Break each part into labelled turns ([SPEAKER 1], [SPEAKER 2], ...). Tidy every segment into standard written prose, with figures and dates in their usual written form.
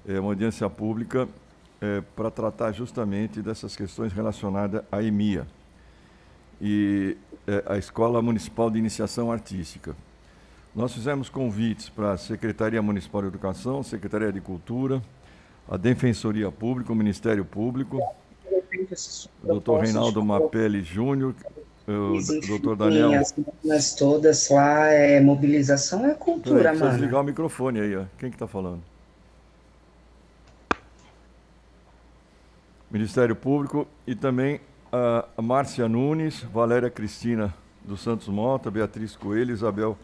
[SPEAKER 1] uma audiência pública para tratar justamente dessas questões relacionadas à EMIA, a Escola Municipal de Iniciação Artística. Nós fizemos convites para a Secretaria Municipal de Educação, Secretaria de Cultura, a Defensoria Pública, o Ministério Público, o doutor Reinaldo Mapelli Júnior, o doutor Daniel...
[SPEAKER 2] As meninas todas lá, mobilização é cultura,
[SPEAKER 1] mano.
[SPEAKER 2] Precisa
[SPEAKER 1] desligar o microfone aí, ó. Quem que está falando? Ministério Público e também a Márcia Nunes, Valéria Cristina dos Santos Mota, Beatriz Coelho, Isabel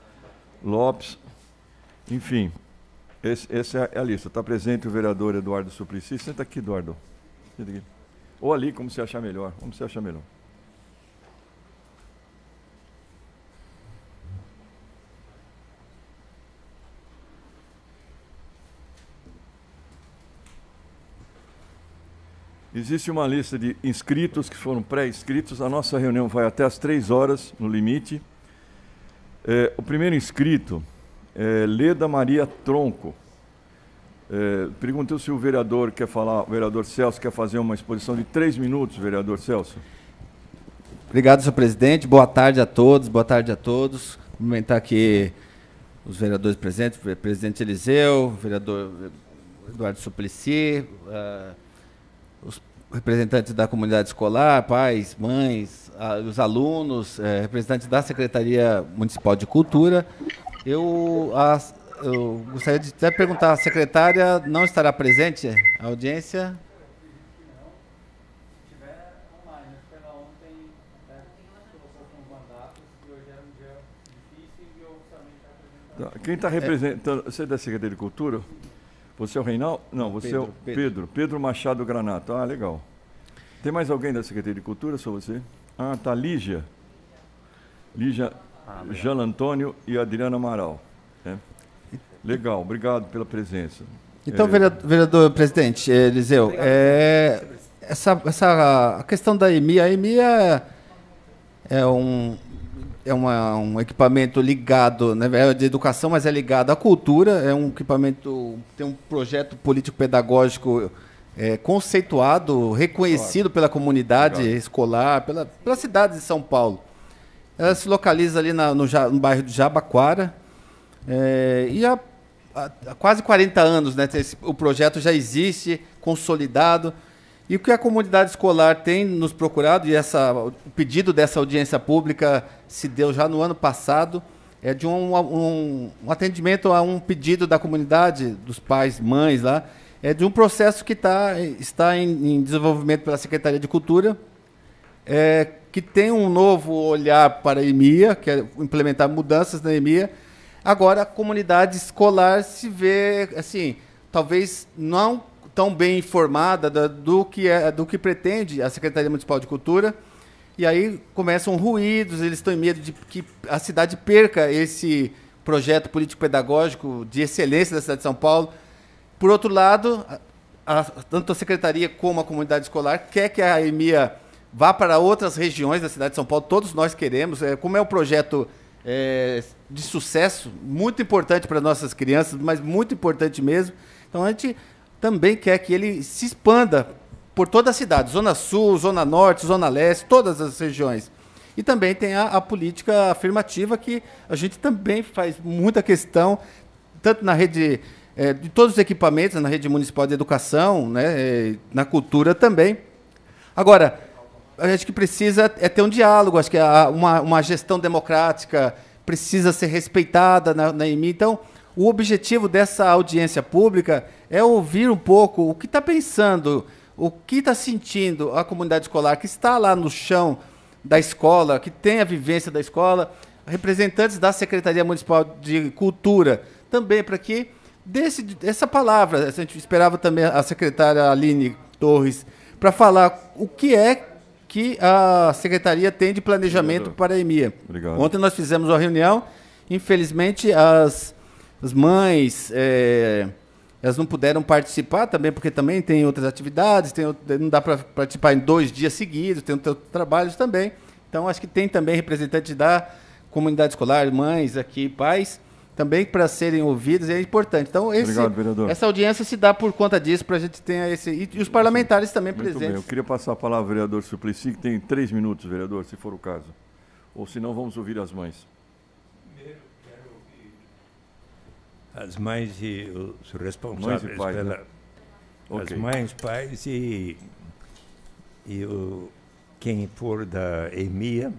[SPEAKER 1] Lopes, enfim, essa é a lista. Está presente o vereador Eduardo Suplicy. Senta aqui, Eduardo. Senta aqui. Ou ali, como você achar melhor. Como você achar melhor. Existe uma lista de inscritos que foram pré-inscritos. A nossa reunião vai até às 3 horas, no limite. O primeiro inscrito é Leda Maria Tronco. Perguntou se o vereador quer falar, o vereador Celso quer fazer uma exposição de 3 minutos, vereador Celso.
[SPEAKER 3] Obrigado, senhor presidente. Boa tarde a todos, boa tarde a todos. Cumprimentar aqui os vereadores presentes, o presidente Eliseu, o vereador Eduardo Suplicy, os representantes da comunidade escolar, pais, mães, os alunos, representantes da Secretaria Municipal de Cultura. Eu gostaria de até perguntar, a secretária não estará presente? A audiência?
[SPEAKER 4] Se tiver online, foi lá ontem, colocou com os mandatos, e hoje era um dia difícil e oficialmente está apresentando.
[SPEAKER 1] Quem está representando? Você é da Secretaria de Cultura? Você é o Reinaldo? Não, você
[SPEAKER 3] Pedro,
[SPEAKER 1] é o Pedro Machado Granato. Ah, legal. Tem mais alguém da Secretaria de Cultura, só você? Ah, tá, Lígia. Lígia, Jean Antônio e Adriana Amaral. Legal, obrigado pela presença.
[SPEAKER 3] Então, vereador presidente Eliseu, a questão da EMIA, a EMIA é um equipamento ligado, né, de educação, mas é ligado à cultura, é um equipamento, tem um projeto político-pedagógico conceituado, reconhecido pela comunidade escolar, pela cidade de São Paulo. Ela se localiza ali no bairro de Jabaquara, e há quase 40 anos, né, o projeto já existe, consolidado, e o que a comunidade escolar tem nos procurado, e o pedido dessa audiência pública se deu já no ano passado, é de um atendimento a um pedido da comunidade, dos pais, mães lá, de um processo que está em desenvolvimento pela Secretaria de Cultura, que tem um novo olhar para a EMIA, que é implementar mudanças na EMIA. Agora, a comunidade escolar se vê, assim, talvez não tão bem informada do que pretende a Secretaria Municipal de Cultura, e aí começam ruídos, eles estão em medo de que a cidade perca esse projeto político-pedagógico de excelência da cidade de São Paulo. Por outro lado, tanto a Secretaria como a comunidade escolar quer que a EMIA vá para outras regiões da cidade de São Paulo, todos nós queremos, como é um projeto de sucesso, muito importante para nossas crianças, mas muito importante mesmo. Então, a gente também quer que ele se expanda por toda a cidade, Zona Sul, Zona Norte, Zona Leste, todas as regiões. E também tem a política afirmativa, que a gente também faz muita questão, tanto na rede, de todos os equipamentos, na rede municipal de educação, né, na cultura também. Agora, acho que precisa ter um diálogo, acho que uma gestão democrática precisa ser respeitada na EMI. Então, o objetivo dessa audiência pública é ouvir um pouco o que está pensando, o que está sentindo a comunidade escolar, que está lá no chão da escola, que tem a vivência da escola, representantes da Secretaria Municipal de Cultura, também para que essa palavra, a gente esperava também a secretária Aline Torres, para falar o que é que a Secretaria tem de planejamento para a EMIA.
[SPEAKER 1] Obrigado.
[SPEAKER 3] Ontem nós fizemos uma reunião, infelizmente as mães elas não puderam participar também, porque também tem outras atividades, não dá para participar em 2 dias seguidos, tem outros trabalhos também. Então, acho que tem também representantes da comunidade escolar, mães aqui, pais, também para serem ouvidos é importante. Então,
[SPEAKER 1] Obrigado, vereador.
[SPEAKER 3] essa audiência se dá por conta disso, para a gente ter esse... E os parlamentares também
[SPEAKER 1] Muito
[SPEAKER 3] presentes.
[SPEAKER 1] bem, eu queria passar a palavra ao vereador Suplicy, que tem 3 minutos, vereador, se for o caso. Ou se não, vamos ouvir as mães.
[SPEAKER 5] Primeiro, quero ouvir as mães e os responsáveis
[SPEAKER 1] Mães e pais,
[SPEAKER 5] pela...
[SPEAKER 1] né?
[SPEAKER 5] As
[SPEAKER 1] Ok.
[SPEAKER 5] mães, pais quem for da EMIA,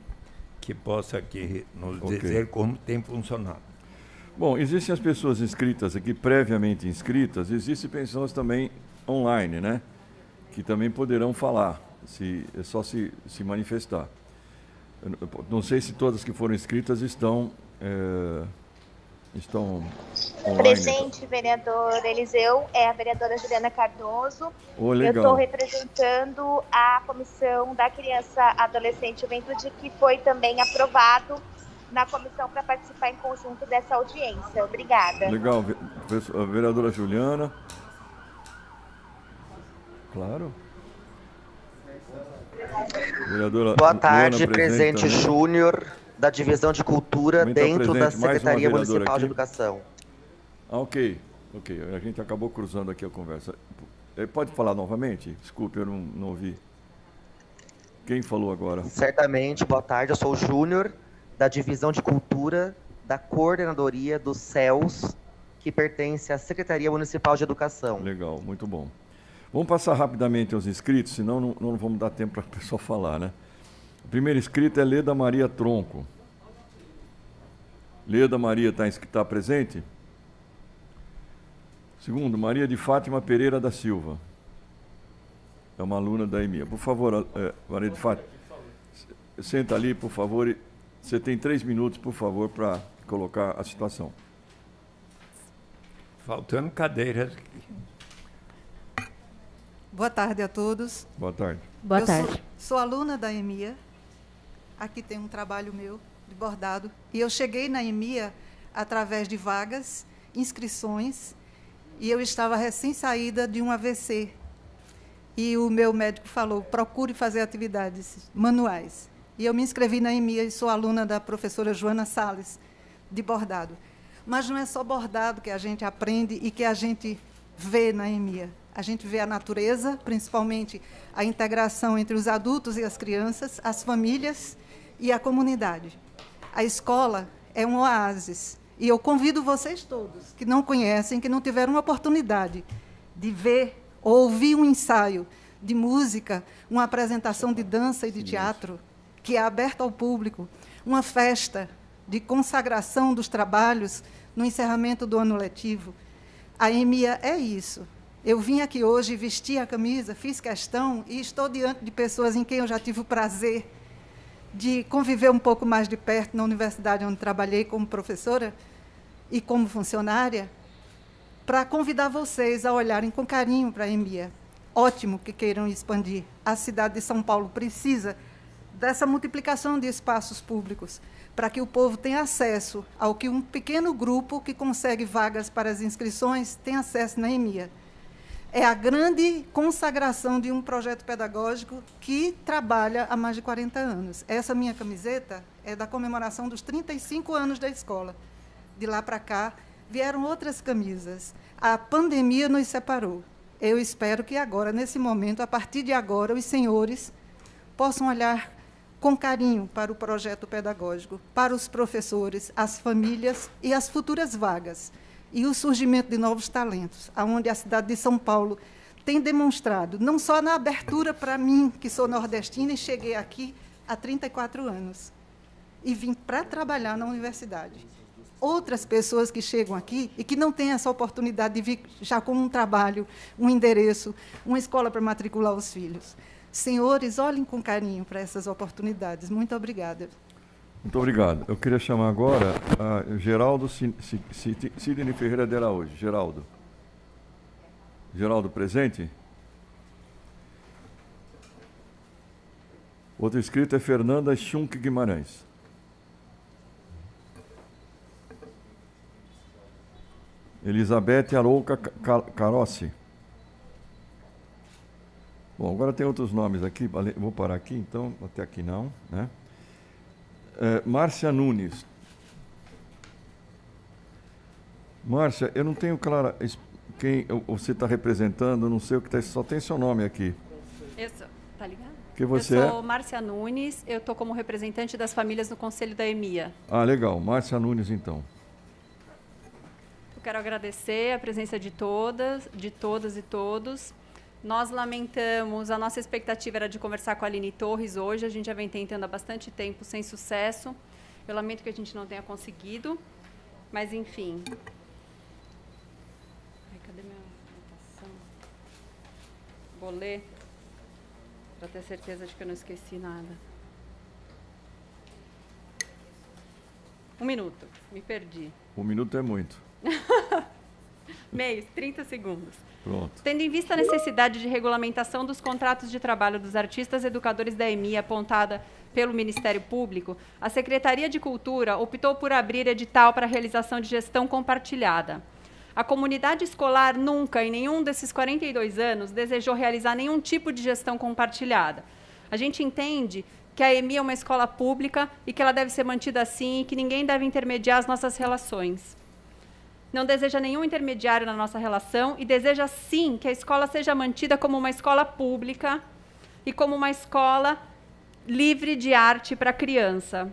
[SPEAKER 5] que possa aqui nos
[SPEAKER 1] Ok.
[SPEAKER 5] dizer como tem funcionado.
[SPEAKER 1] Bom, existem as pessoas inscritas aqui, previamente inscritas, existem pessoas também online, né? Que também poderão falar, é só se manifestar. Eu não sei se todas que foram inscritas estão online.
[SPEAKER 6] Presente, vereador Eliseu, é a vereadora Juliana Cardoso.
[SPEAKER 1] Oh,
[SPEAKER 6] Eu
[SPEAKER 1] legal.
[SPEAKER 6] estou representando a Comissão da Criança, Adolescente e Juventude, que foi também aprovado na comissão para participar em conjunto dessa audiência. Obrigada.
[SPEAKER 1] Legal, a vereadora Juliana. Claro. Vereadora
[SPEAKER 7] Boa tarde,
[SPEAKER 1] Luana,
[SPEAKER 7] presidente
[SPEAKER 1] também.
[SPEAKER 7] Júnior, da Divisão de Cultura,
[SPEAKER 1] Também tá
[SPEAKER 7] dentro da
[SPEAKER 1] presente mais uma
[SPEAKER 7] Secretaria
[SPEAKER 1] vereadora
[SPEAKER 7] Municipal de
[SPEAKER 1] aqui.
[SPEAKER 7] Educação.
[SPEAKER 1] Ah, ok. A gente acabou cruzando aqui a conversa. Pode falar novamente? Desculpe, eu não ouvi. Quem falou agora?
[SPEAKER 7] Certamente, boa tarde, eu sou o Júnior, da Divisão de Cultura, da Coordenadoria dos CELS, que pertence à Secretaria Municipal de Educação.
[SPEAKER 1] Legal, muito bom. Vamos passar rapidamente aos inscritos, senão não vamos dar tempo para o pessoal falar, né? O primeiro inscrito é Leda Maria Tronco. Leda Maria está presente? Segundo, Maria de Fátima Pereira da Silva. É uma aluna da EMIA. Por favor, Maria de Fátima, senta ali, por favor. Você tem 3 minutos, por favor, para colocar a situação.
[SPEAKER 5] Faltando cadeiras.
[SPEAKER 8] Boa tarde a todos.
[SPEAKER 1] Boa tarde.
[SPEAKER 9] Boa
[SPEAKER 8] Eu
[SPEAKER 9] tarde.
[SPEAKER 8] Sou aluna da EMIA. Aqui tem um trabalho meu de bordado. E eu cheguei na EMIA através de vagas, inscrições, e eu estava recém-saída de um AVC. E o meu médico falou, procure fazer atividades manuais. E eu me inscrevi na EMIA e sou aluna da professora Joana Salles, de bordado. Mas não é só bordado que a gente aprende e que a gente vê na EMIA. A gente vê a natureza, principalmente a integração entre os adultos e as crianças, as famílias e a comunidade. A escola é um oásis. E eu convido vocês todos, que não conhecem, que não tiveram uma oportunidade de ver ou ouvir um ensaio de música, uma apresentação de dança e de teatro, que é aberta ao público, uma festa de consagração dos trabalhos no encerramento do ano letivo. A EMIA é isso. Eu vim aqui hoje, vesti a camisa, fiz questão e estou diante de pessoas em quem eu já tive o prazer de conviver um pouco mais de perto na universidade onde trabalhei como professora e como funcionária, para convidar vocês a olharem com carinho para a EMIA. Ótimo que queiram expandir. A cidade de São Paulo precisa dessa multiplicação de espaços públicos, para que o povo tenha acesso ao que um pequeno grupo que consegue vagas para as inscrições tem acesso na EMIA. É a grande consagração de um projeto pedagógico que trabalha há mais de 40 anos. Essa minha camiseta é da comemoração dos 35 anos da escola. De lá para cá, vieram outras camisas. A pandemia nos separou. Eu espero que agora, nesse momento, a partir de agora, os senhores possam olhar com carinho para o projeto pedagógico, para os professores, as famílias e as futuras vagas, e o surgimento de novos talentos, aonde a cidade de São Paulo tem demonstrado, não só na abertura para mim, que sou nordestina e cheguei aqui há 34 anos, e vim para trabalhar na universidade. Outras pessoas que chegam aqui e que não têm essa oportunidade de vir já com um trabalho, um endereço, uma escola para matricular os filhos. Senhores, olhem com carinho para essas oportunidades. Muito obrigada.
[SPEAKER 1] Muito obrigado. Eu queria chamar agora a Geraldo Sidney Ferreira de Araújo. Geraldo. Geraldo presente? Outro inscrito é Fernanda Schunk Guimarães. Elizabeth Arouca Carossi. Bom, agora tem outros nomes aqui, vou parar aqui, então, até aqui não, né? Márcia Nunes. Márcia, eu não tenho clara quem você está representando, não sei o que está, só tem seu nome aqui.
[SPEAKER 9] Tá ligado?
[SPEAKER 1] Que você
[SPEAKER 9] eu sou Márcia Nunes, eu estou como representante das famílias no Conselho da EMIA.
[SPEAKER 1] Ah, legal. Márcia Nunes, então.
[SPEAKER 9] Eu quero agradecer a presença de todas e todos. Nós lamentamos, a nossa expectativa era de conversar com a Aline Torres hoje, a gente já vem tentando há bastante tempo, sem sucesso. Eu lamento que a gente não tenha conseguido, mas enfim. Ai, cadê minha anotação? Vou ler, para ter certeza de que eu não esqueci nada. 1 minuto, me perdi.
[SPEAKER 1] 1 minuto é muito.
[SPEAKER 9] Meio, 30 segundos.
[SPEAKER 1] Pronto.
[SPEAKER 9] Tendo em vista a necessidade de regulamentação dos contratos de trabalho dos artistas educadores da EMIA apontada pelo Ministério Público, a Secretaria de Cultura optou por abrir edital para a realização de gestão compartilhada. A comunidade escolar nunca, em nenhum desses 42 anos, desejou realizar nenhum tipo de gestão compartilhada. A gente entende que a EMIA é uma escola pública e que ela deve ser mantida assim e que ninguém deve intermediar as nossas relações. Não deseja nenhum intermediário na nossa relação e deseja, sim, que a escola seja mantida como uma escola pública e como uma escola livre de arte para a criança.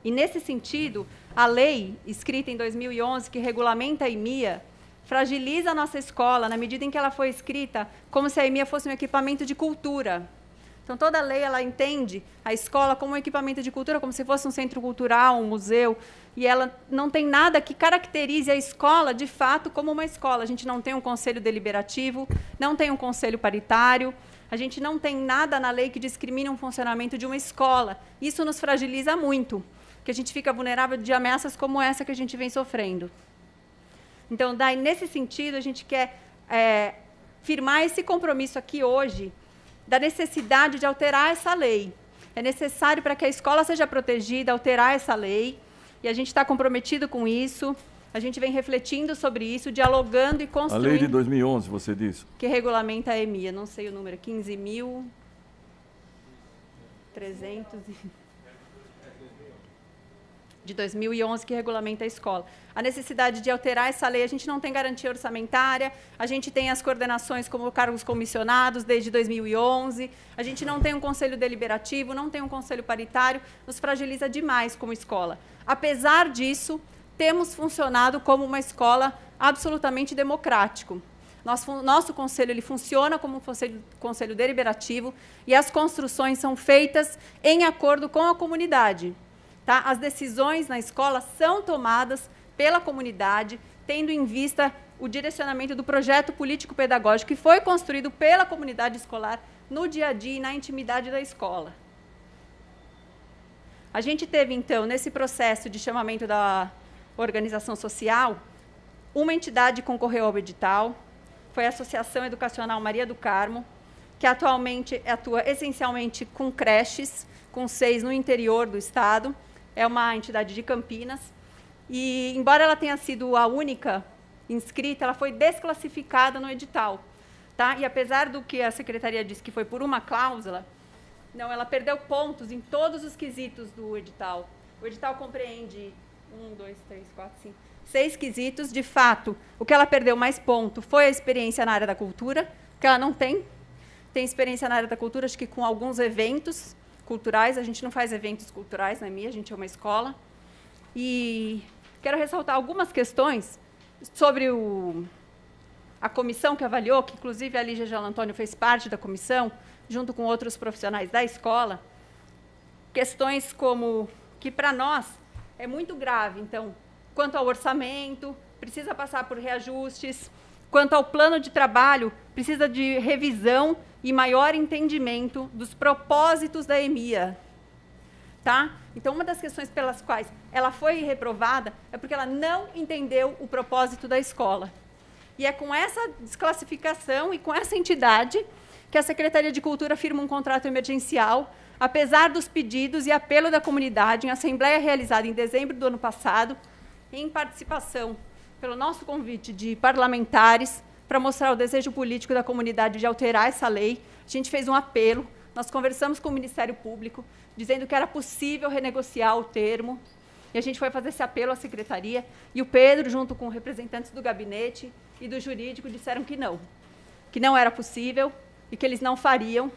[SPEAKER 9] E, nesse sentido, a lei, escrita em 2011, que regulamenta a EMIA, fragiliza a nossa escola na medida em que ela foi escrita como se a EMIA fosse um equipamento de cultura. Então, toda a lei ela entende a escola como um equipamento de cultura, como se fosse um centro cultural, um museu, e ela não tem nada que caracterize a escola, de fato, como uma escola. A gente não tem um conselho deliberativo, não tem um conselho paritário, a gente não tem nada na lei que discrimine um funcionamento de uma escola. Isso nos fragiliza muito, porque a gente fica vulnerável de ameaças como essa que a gente vem sofrendo. Então, daí, nesse sentido, a gente quer firmar esse compromisso aqui hoje, da necessidade de alterar essa lei. É necessário, para que a escola seja protegida, alterar essa lei, e a gente está comprometido com isso, a gente vem refletindo sobre isso, dialogando e construindo...
[SPEAKER 1] A lei de 2011, você disse?
[SPEAKER 9] Que regulamenta a EMIA, não sei o número, 15.300... de 2011, que regulamenta a escola. A necessidade de alterar essa lei, a gente não tem garantia orçamentária, a gente tem as coordenações como cargos comissionados desde 2011, a gente não tem um conselho deliberativo, não tem um conselho paritário, nos fragiliza demais como escola. Apesar disso, temos funcionado como uma escola absolutamente democrático. Nosso conselho ele funciona como um conselho deliberativo e as construções são feitas em acordo com a comunidade. Tá? As decisões na escola são tomadas pela comunidade, tendo em vista o direcionamento do projeto político-pedagógico que foi construído pela comunidade escolar no dia a dia e na intimidade da escola. A gente teve, então, nesse processo de chamamento da organização social, uma entidade concorreu ao edital, foi a Associação Educacional Maria do Carmo, que atualmente atua essencialmente com creches, com 6 no interior do estado. É uma entidade de Campinas, e, embora ela tenha sido a única inscrita, ela foi desclassificada no edital. Tá? E, apesar do que a Secretaria disse que foi por uma cláusula, não, ela perdeu pontos em todos os quesitos do edital. O edital compreende 6 quesitos. De fato, o que ela perdeu mais ponto foi a experiência na área da cultura, que ela não tem. Tem experiência na área da cultura, acho que com alguns eventos culturais, a gente não faz eventos culturais na EMIA, a gente é uma escola. E quero ressaltar algumas questões sobre a comissão que avaliou, que inclusive a Lígia Gelo Antônio fez parte da comissão, junto com outros profissionais da escola. Questões como que, para nós, é muito grave. Então, quanto ao orçamento, precisa passar por reajustes. Quanto ao plano de trabalho, precisa de revisão e maior entendimento dos propósitos da EMIA. Tá? Então, uma das questões pelas quais ela foi reprovada é porque ela não entendeu o propósito da escola. E é com essa desclassificação e com essa entidade que a Secretaria de Cultura firma um contrato emergencial, apesar dos pedidos e apelo da comunidade, em assembleia realizada em dezembro do ano passado, em participação, pelo nosso convite de parlamentares, para mostrar o desejo político da comunidade de alterar essa lei. A gente fez um apelo, nós conversamos com o Ministério Público, dizendo que era possível renegociar o termo, E a gente foi fazer esse apelo à secretaria, e o Pedro, junto com representantes do gabinete e do jurídico, disseram que não era possível e que eles não fariam,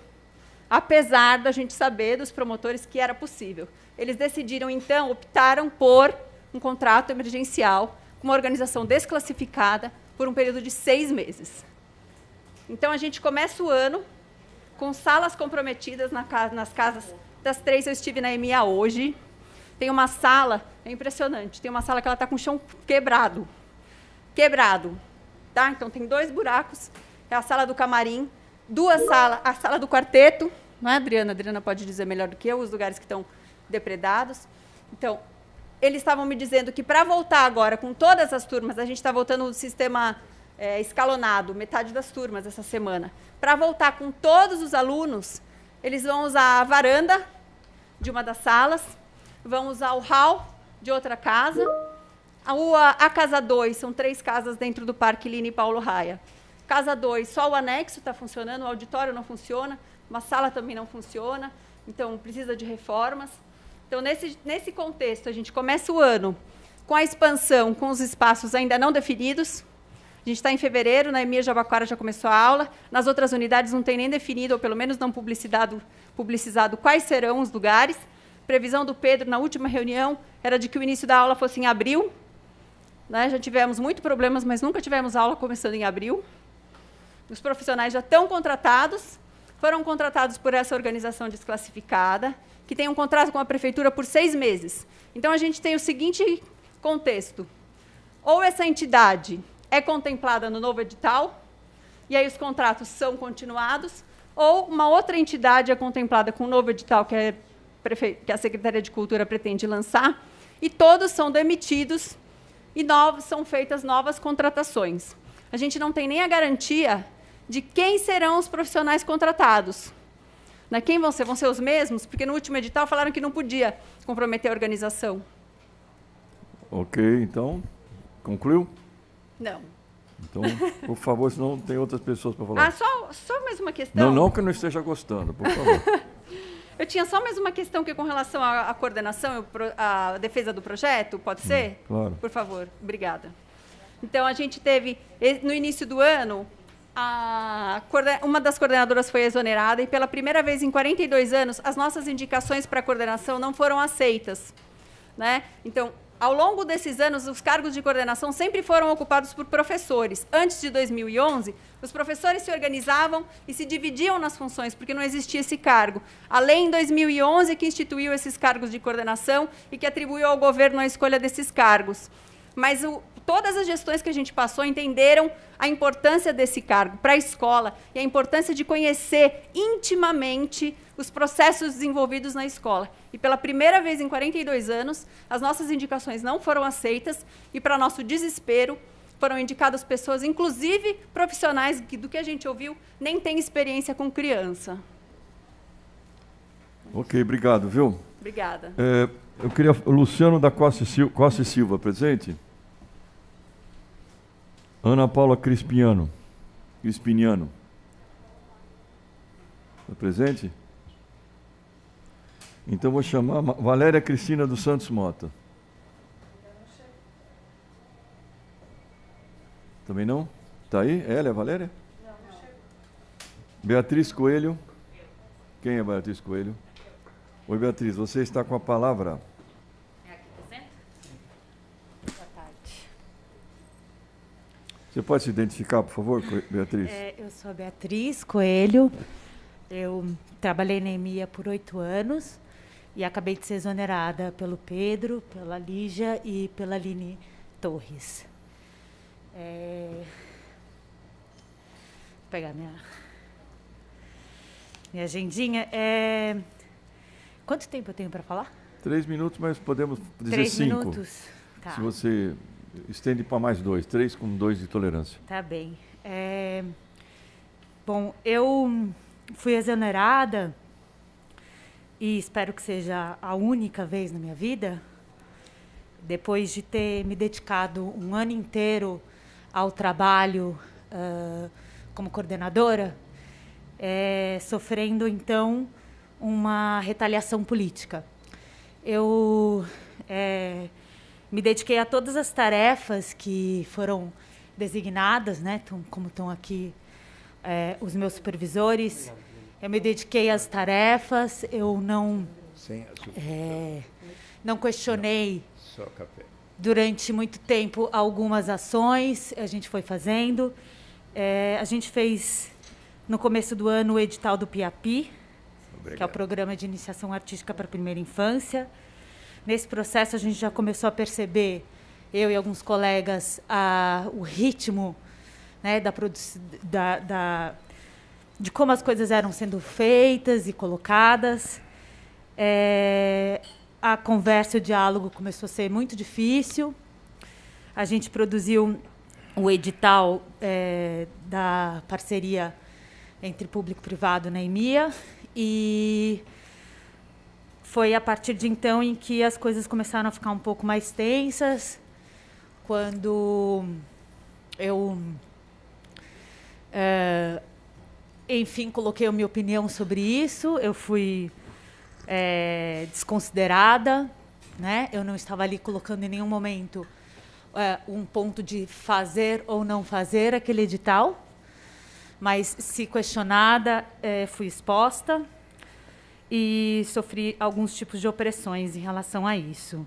[SPEAKER 9] apesar da gente saber dos promotores que era possível. Eles decidiram, então, optaram por um contrato emergencial com uma organização desclassificada por um período de 6 meses. Então, a gente começa o ano com salas comprometidas nas casas das 3. Eu estive na EMEA hoje. Tem uma sala, é impressionante, tem uma sala que ela está com o chão quebrado. Quebrado. Tá? Então, tem 2 buracos. É a sala do camarim, 2 salas, a sala do quarteto. Não é, Adriana? A Adriana pode dizer melhor do que eu, os lugares que estão depredados. Então, eles estavam me dizendo que para voltar agora com todas as turmas, a gente está voltando no sistema escalonado, metade das turmas essa semana. Para voltar com todos os alunos, eles vão usar a varanda de uma das salas, vão usar o hall de outra casa. A casa 2, são 3 casas dentro do Parque Line Paulo Raia. Casa 2, só o anexo está funcionando, o auditório não funciona, uma sala também não funciona, então precisa de reformas. Então, nesse contexto, a gente começa o ano com a expansão, com os espaços ainda não definidos. A gente está em fevereiro, na EMEA Jabaquara já começou a aula, nas outras unidades não tem nem definido, ou pelo menos não publicizado quais serão os lugares. Previsão do Pedro, na última reunião, era de que o início da aula fosse em abril. Né? Já tivemos muitos problemas, mas nunca tivemos aula começando em abril. Os profissionais já estão contratados, foram contratados por essa organização desclassificada, que tem um contrato com a prefeitura por 6 meses. Então, a gente tem o seguinte contexto. Ou essa entidade é contemplada no novo edital, e aí os contratos são continuados, ou uma outra entidade é contemplada com o novo edital que a Secretaria de Cultura pretende lançar, e todos são demitidos e são feitas novas contratações. A gente não tem nem a garantia de quem serão os profissionais contratados. Né? Quem vão ser? Vão ser os mesmos? Porque no último edital falaram que não podia comprometer a organização.
[SPEAKER 1] Ok, então, concluiu?
[SPEAKER 9] Não.
[SPEAKER 1] Então, por favor, senão tem outras pessoas para falar.
[SPEAKER 9] Só mais uma questão.
[SPEAKER 1] Não que eu não esteja gostando, por favor.
[SPEAKER 9] Eu tinha só mais uma questão que é com relação à coordenação, à defesa do projeto, pode ser?
[SPEAKER 1] Claro.
[SPEAKER 9] Por favor, obrigada. Então, a gente teve, no início do ano, uma das coordenadoras foi exonerada e, pela primeira vez em 42 anos, as nossas indicações para a coordenação não foram aceitas. Né? Então, ao longo desses anos, os cargos de coordenação sempre foram ocupados por professores. Antes de 2011, os professores se organizavam e se dividiam nas funções, porque não existia esse cargo. A lei, em 2011, que instituiu esses cargos de coordenação e que atribuiu ao governo a escolha desses cargos. Mas todas as gestões que a gente passou entenderam a importância desse cargo para a escola e a importância de conhecer intimamente os processos desenvolvidos na escola. E, pela primeira vez em 42 anos, as nossas indicações não foram aceitas e, para nosso desespero, foram indicadas pessoas, inclusive profissionais, que, do que a gente ouviu, nem têm experiência com criança.
[SPEAKER 1] Ok, obrigado, viu?
[SPEAKER 9] Obrigada.
[SPEAKER 1] Eu queria... Luciano da Costa e Silva, presente? Ana Paula Crispiniano. Está presente? Então, vou chamar Valéria Cristina dos Santos Mota. Também não? Está aí? Ela é a Valéria? Não, não. Beatriz Coelho. Quem é Beatriz Coelho? Oi, Beatriz, você está com a palavra.
[SPEAKER 10] É aqui presente? Boa tarde.
[SPEAKER 1] Você pode se identificar, por favor, Beatriz?
[SPEAKER 10] Eu sou a Beatriz Coelho. Eu trabalhei na EMEA por 8 anos e acabei de ser exonerada pelo Pedro, pela Lígia e pela Aline Torres. Vou pegar minha agendinha. Quanto tempo eu tenho para falar?
[SPEAKER 1] 3 minutos, mas podemos dizer
[SPEAKER 10] 3
[SPEAKER 1] 5.
[SPEAKER 10] minutos? Tá.
[SPEAKER 1] Se você estende para mais 2. 3 com 2 de tolerância.
[SPEAKER 10] Tá bem. Bom, eu fui exonerada, e espero que seja a única vez na minha vida, depois de ter me dedicado um ano inteiro ao trabalho como coordenadora, sofrendo, então, uma retaliação política. Eu me dediquei a todas as tarefas que foram designadas, né, como estão aqui os meus supervisores. Eu me dediquei às tarefas, eu não questionei
[SPEAKER 5] Só café.
[SPEAKER 10] durante muito tempo algumas ações, a gente foi fazendo. A gente fez, no começo do ano, o edital do PIAPI, que é o Programa de Iniciação Artística para a Primeira Infância. Nesse processo, a gente já começou a perceber, eu e alguns colegas, o ritmo, né, de como as coisas eram sendo feitas e colocadas. A conversa e o diálogo começou a ser muito difícil. A gente produziu o edital da parceria entre público e privado na EMIA, e foi a partir de então em que as coisas começaram a ficar um pouco mais tensas, quando eu, enfim, coloquei a minha opinião sobre isso. Eu fui desconsiderada, né? Eu não estava ali colocando em nenhum momento um ponto de fazer ou não fazer aquele edital, mas, se questionada, fui exposta e sofri alguns tipos de opressões em relação a isso.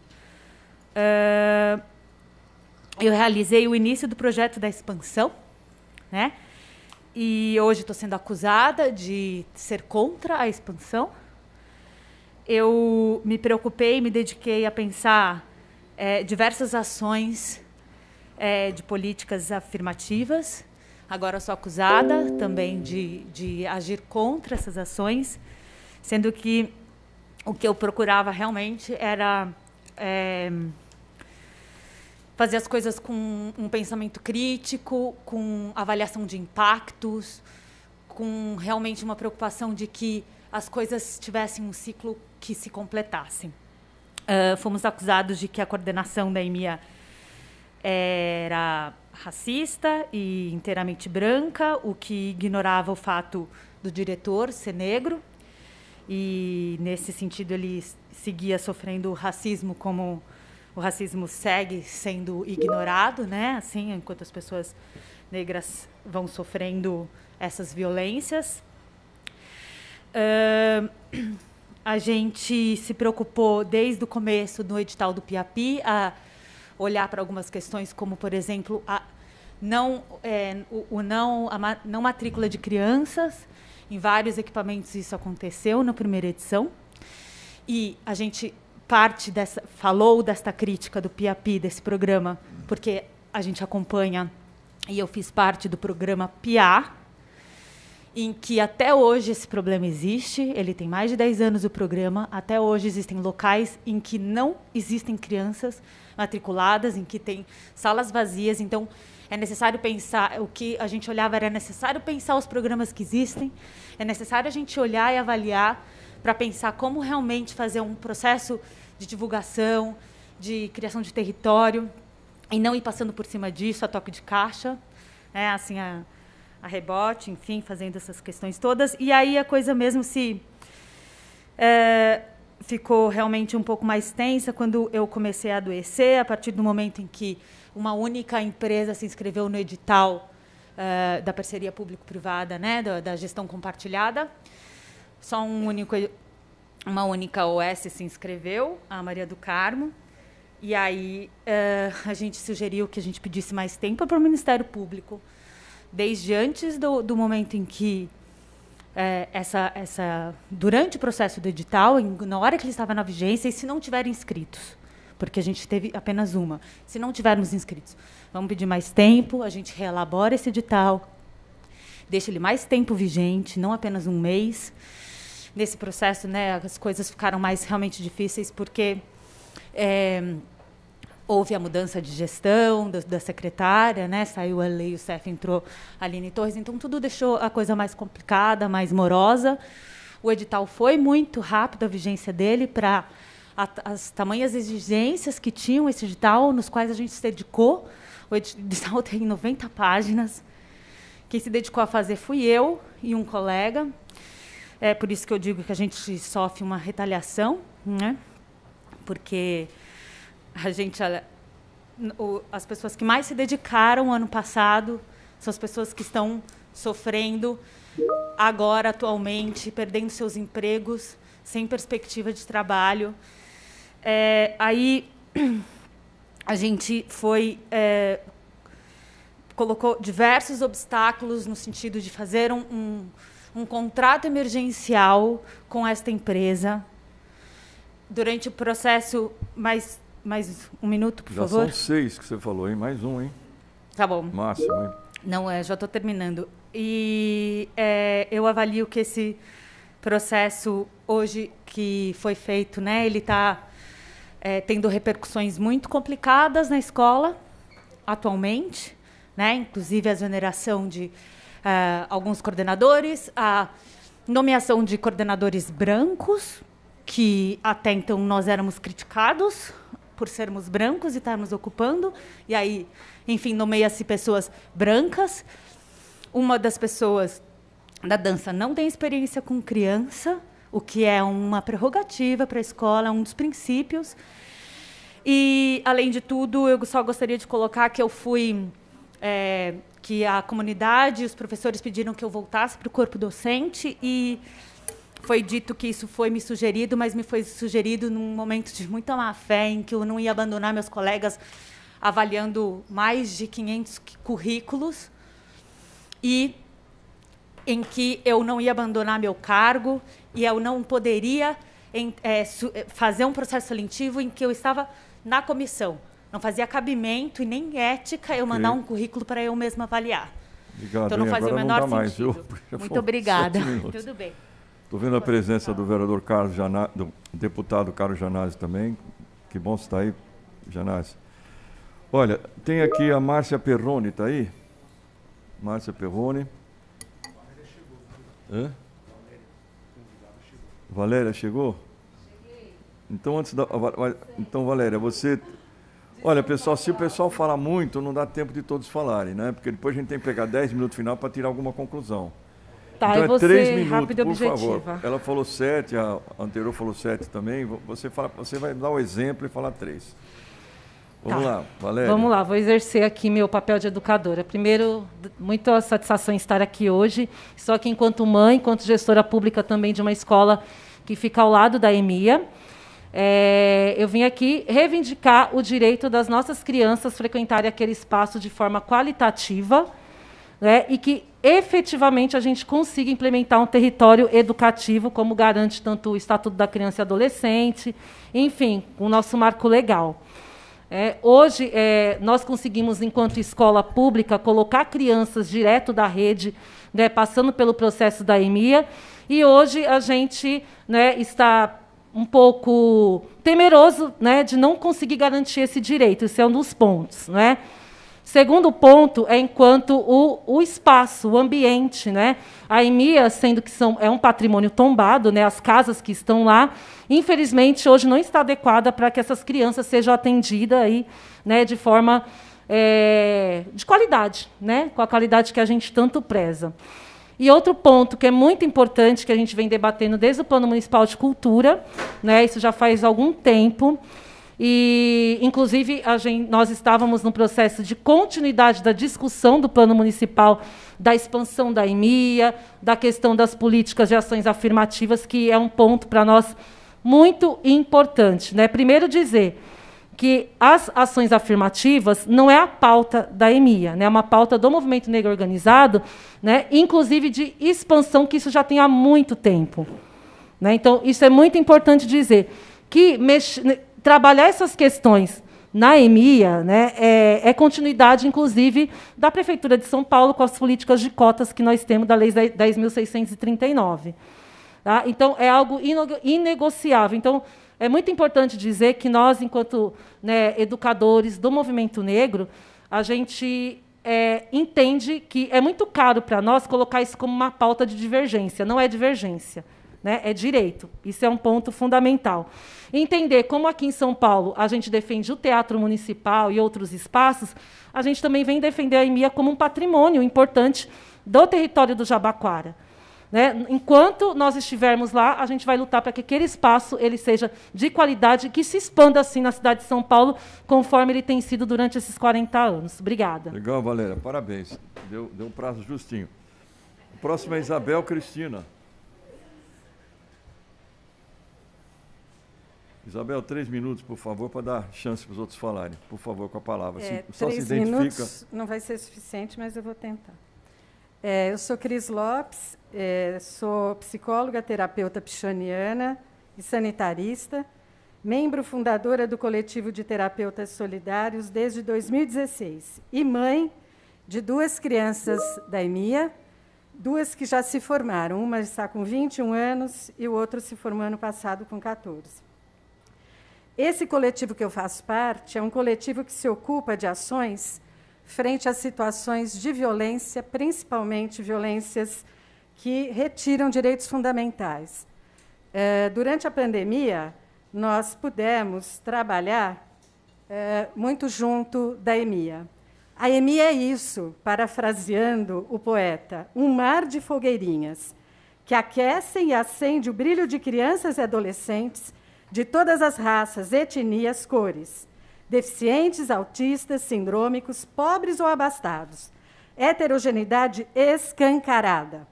[SPEAKER 10] Eu realizei o início do projeto da expansão, né? E hoje estou sendo acusada de ser contra a expansão. Eu me preocupei, me dediquei a pensar diversas ações de políticas afirmativas. Agora sou acusada também de agir contra essas ações, sendo que o que eu procurava realmente era fazer as coisas com um pensamento crítico, com avaliação de impactos, com realmente uma preocupação de que as coisas tivessem um ciclo que se completassem. Fomos acusados de que a coordenação da EMIA era racista e inteiramente branca, o que ignorava o fato do diretor ser negro, e nesse sentido ele seguia sofrendo racismo, como o racismo segue sendo ignorado, né? Assim, enquanto as pessoas negras vão sofrendo essas violências. A gente se preocupou desde o começo no edital do PIAPI a olhar para algumas questões, como, por exemplo, a não matrícula de crianças. Em vários equipamentos isso aconteceu na primeira edição. E a gente falou desta crítica do PIAPI, desse programa, porque a gente acompanha, e eu fiz parte do programa PIA, em que até hoje esse problema existe. Ele tem mais de 10 anos, o programa. Até hoje existem locais em que não existem crianças matriculadas, em que tem salas vazias. Então, é necessário pensar, o que a gente olhava era necessário pensar os programas que existem, é necessário a gente olhar e avaliar para pensar como realmente fazer um processo de divulgação, de criação de território, e não ir passando por cima disso a toque de caixa, né, assim, a rebote, enfim, fazendo essas questões todas. E aí a coisa mesmo ficou realmente um pouco mais tensa quando eu comecei a adoecer, a partir do momento em que uma única empresa se inscreveu no edital da parceria público-privada, né, da gestão compartilhada. Só uma única OS se inscreveu, a Maria do Carmo. E aí a gente sugeriu que a gente pedisse mais tempo para o Ministério Público, desde antes do momento em que durante o processo do edital, na hora que ele estava na vigência, e se não tiverem inscritos, porque a gente teve apenas uma, se não tivermos inscritos, vamos pedir mais tempo, a gente reelabora esse edital, deixa ele mais tempo vigente, não apenas um mês. Nesse processo, né, as coisas ficaram mais realmente difíceis, porque houve a mudança de gestão da secretária, né, saiu a lei, o CEF, entrou a Aline Torres, então tudo deixou a coisa mais complicada, mais morosa. O edital foi muito rápido, a vigência dele, para as tamanhas exigências que tinham esse edital, nos quais a gente se dedicou. O edital tem 90 páginas. Quem se dedicou a fazer fui eu e um colega. É por isso que eu digo que a gente sofre uma retaliação, né? Porque a gente, as pessoas que mais se dedicaram ano passado são as pessoas que estão sofrendo agora, atualmente, perdendo seus empregos, sem perspectiva de trabalho. Aí a gente colocou diversos obstáculos no sentido de fazer um contrato emergencial com esta empresa. Durante o processo, mais um minuto, por favor.
[SPEAKER 1] Já são 6 que você falou, hein? Mais um, hein?
[SPEAKER 10] Tá bom.
[SPEAKER 1] Máximo, hein?
[SPEAKER 10] Não, já estou terminando. E eu avalio que esse processo hoje que foi feito, né, ele está tendo repercussões muito complicadas na escola atualmente, né, inclusive a exoneração de alguns coordenadores, a nomeação de coordenadores brancos, que até então nós éramos criticados por sermos brancos e estarmos ocupando, e aí, enfim, nomeia-se pessoas brancas. Uma das pessoas da dança não tem experiência com criança, o que é uma prerrogativa para a escola, é um dos princípios. E, além de tudo, eu só gostaria de colocar que eu fui... que a comunidade, os professores pediram que eu voltasse para o corpo docente e foi dito que isso foi me sugerido, mas me foi sugerido num momento de muita má fé, em que eu não ia abandonar meus colegas avaliando mais de 500 currículos e em que eu não ia abandonar meu cargo e eu não poderia fazer um processo seletivo em que eu estava na comissão. Não fazia cabimento e nem ética eu mandar um currículo para eu mesma avaliar.
[SPEAKER 1] Obrigado,
[SPEAKER 10] então não fazia o menor sentido. Muito obrigada. Tudo bem.
[SPEAKER 1] Estou vendo a presença do vereador Carlos Janazzi, do deputado Carlos Janazzi também. Que bom você estar aí, Janazzi. Olha, tem aqui a Márcia Perrone, está aí? Márcia Perrone. Hã? Valéria chegou? Cheguei. Então, então, Valéria, você... Olha, pessoal, se o pessoal falar muito, não dá tempo de todos falarem, né? Porque depois a gente tem que pegar 10 minutos final para tirar alguma conclusão.
[SPEAKER 11] Tá,
[SPEAKER 1] então,
[SPEAKER 11] e você,
[SPEAKER 1] 3 minutos,
[SPEAKER 11] rápido e
[SPEAKER 1] por
[SPEAKER 11] objetiva.
[SPEAKER 1] favor. Ela falou 7, a anterior falou 7 também. Você vai dar o exemplo e falar 3. Vamos lá, Valéria.
[SPEAKER 11] Vamos lá, vou exercer aqui meu papel de educadora. Primeiro, muita satisfação em estar aqui hoje. Estou aqui enquanto mãe, enquanto gestora pública também de uma escola que fica ao lado da EMIA. Eu vim aqui reivindicar o direito das nossas crianças frequentarem aquele espaço de forma qualitativa, né, e que, efetivamente, a gente consiga implementar um território educativo, como garante tanto o Estatuto da Criança e Adolescente, enfim, o nosso marco legal. Hoje, nós conseguimos, enquanto escola pública, colocar crianças direto da rede, né, passando pelo processo da EMIA, e hoje a gente, né, está um pouco temeroso, né, de não conseguir garantir esse direito. Isso é um dos pontos, né? Segundo ponto é enquanto o espaço, o ambiente, né? A EMIA, sendo que é um patrimônio tombado, né? As casas que estão lá, infelizmente, hoje não está adequada para que essas crianças sejam atendidas aí, né, de forma de qualidade, né? Com a qualidade que a gente tanto preza. E outro ponto que é muito importante, que a gente vem debatendo desde o Plano Municipal de Cultura, né? Isso já faz algum tempo. E, inclusive, nós estávamos no processo de continuidade da discussão do Plano Municipal, da expansão da EMIA, da questão das políticas de ações afirmativas, que é um ponto para nós muito importante, né? Primeiro, dizer que as ações afirmativas não é a pauta da EMIA, né? É uma pauta do Movimento Negro Organizado, né? Inclusive de expansão, que isso já tem há muito tempo, né? Então, isso é muito importante dizer, que trabalhar essas questões na EMIA, né, é continuidade, inclusive, da Prefeitura de São Paulo com as políticas de cotas que nós temos da Lei 10.639. Tá? Então, é algo inegociável. Então, é muito importante dizer que nós, enquanto, né, educadores do movimento negro, a gente entende que é muito caro para nós colocar isso como uma pauta de divergência. Não é divergência, né? É direito. Isso é um ponto fundamental. Entender como aqui em São Paulo a gente defende o Teatro Municipal e outros espaços, a gente também vem defender a EMIA como um patrimônio importante do território do Jabaquara. Né? Enquanto nós estivermos lá, a gente vai lutar para que aquele espaço ele seja de qualidade, que se expanda assim na cidade de São Paulo, conforme ele tem sido durante esses 40 anos. Obrigada.
[SPEAKER 1] Legal, Valéria. Parabéns. Deu um prazo justinho. O próximo é Isabel Cristina. Isabel, 3 minutos, por favor, para dar chance para os outros falarem. Por favor, com a palavra. Só se
[SPEAKER 12] 3
[SPEAKER 1] identifica.
[SPEAKER 12] minutos não vai ser suficiente, mas eu vou tentar. Eu sou Cris Lopes, sou psicóloga, terapeuta pichoniana e sanitarista, membro fundadora do Coletivo de Terapeutas Solidários desde 2016 e mãe de 2 crianças da EMIA, 2 que já se formaram. Uma está com 21 anos e o outro se formou ano passado com 14. Esse coletivo que eu faço parte é um coletivo que se ocupa de ações frente a situações de violência, principalmente violências que retiram direitos fundamentais. Durante a pandemia, nós pudemos trabalhar muito junto da EMIA. A EMIA é isso, parafraseando o poeta, um mar de fogueirinhas que aquecem e acendem o brilho de crianças e adolescentes de todas as raças, etnias, cores, deficientes, autistas, sindrômicos, pobres ou abastados, heterogeneidade escancarada.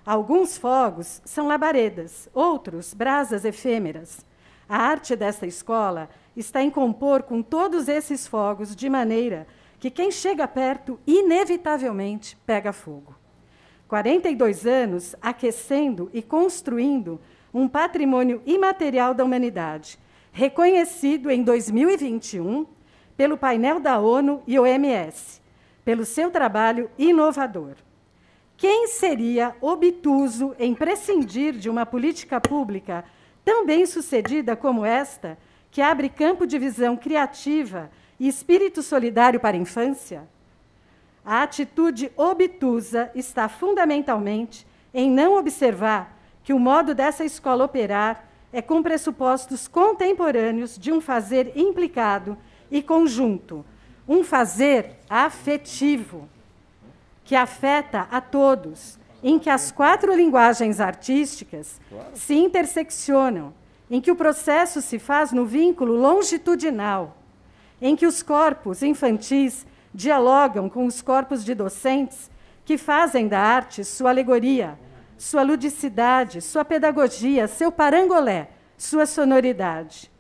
[SPEAKER 12] Alguns fogos são labaredas, outros brasas efêmeras. A arte desta escola está em compor com todos esses fogos de maneira que quem chega perto, inevitavelmente, pega fogo. 42 anos aquecendo e construindo um patrimônio imaterial da humanidade, reconhecido em 2021 pelo painel da ONU e OMS, pelo seu trabalho inovador. Quem seria obtuso em prescindir de uma política pública tão bem-sucedida como esta, que abre campo de visão criativa e espírito solidário para a infância? A atitude obtusa está fundamentalmente em não observar que o modo dessa escola operar é com pressupostos contemporâneos de um fazer implicado e conjunto, um fazer afetivo, que afeta a todos, em que as 4 linguagens artísticas se interseccionam, em que o processo se faz no vínculo longitudinal, em que os corpos infantis dialogam com os corpos de docentes que fazem da arte sua alegoria, sua ludicidade, sua pedagogia, seu parangolé, sua sonoridade.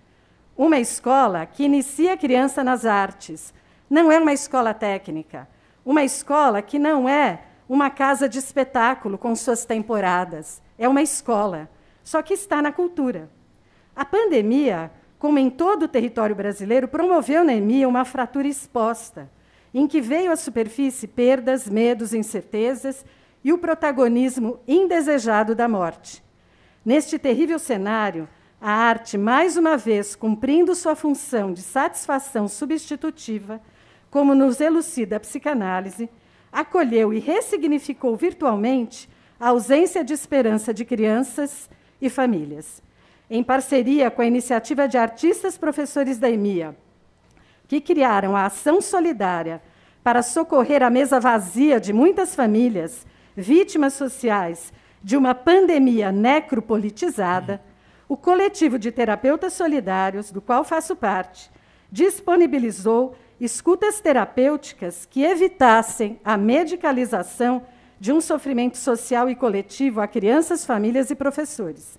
[SPEAKER 12] Uma escola que inicia a criança nas artes. Não é uma escola técnica. Uma escola que não é uma casa de espetáculo com suas temporadas. É uma escola, só que está na cultura. A pandemia, como em todo o território brasileiro, promoveu na EMIA uma fratura exposta, em que veio à superfície perdas, medos, incertezas e o protagonismo indesejado da morte. Neste terrível cenário, a arte, mais uma vez, cumprindo sua função de satisfação substitutiva, como nos elucida a psicanálise, acolheu e ressignificou virtualmente a ausência de esperança de crianças e famílias. Em parceria com a iniciativa de artistas professores da EMIA, que criaram a ação solidária para socorrer a mesa vazia de muitas famílias, vítimas sociais de uma pandemia necropolitizada, o coletivo de terapeutas solidários, do qual faço parte, disponibilizou escutas terapêuticas que evitassem a medicalização de um sofrimento social e coletivo a crianças, famílias e professores.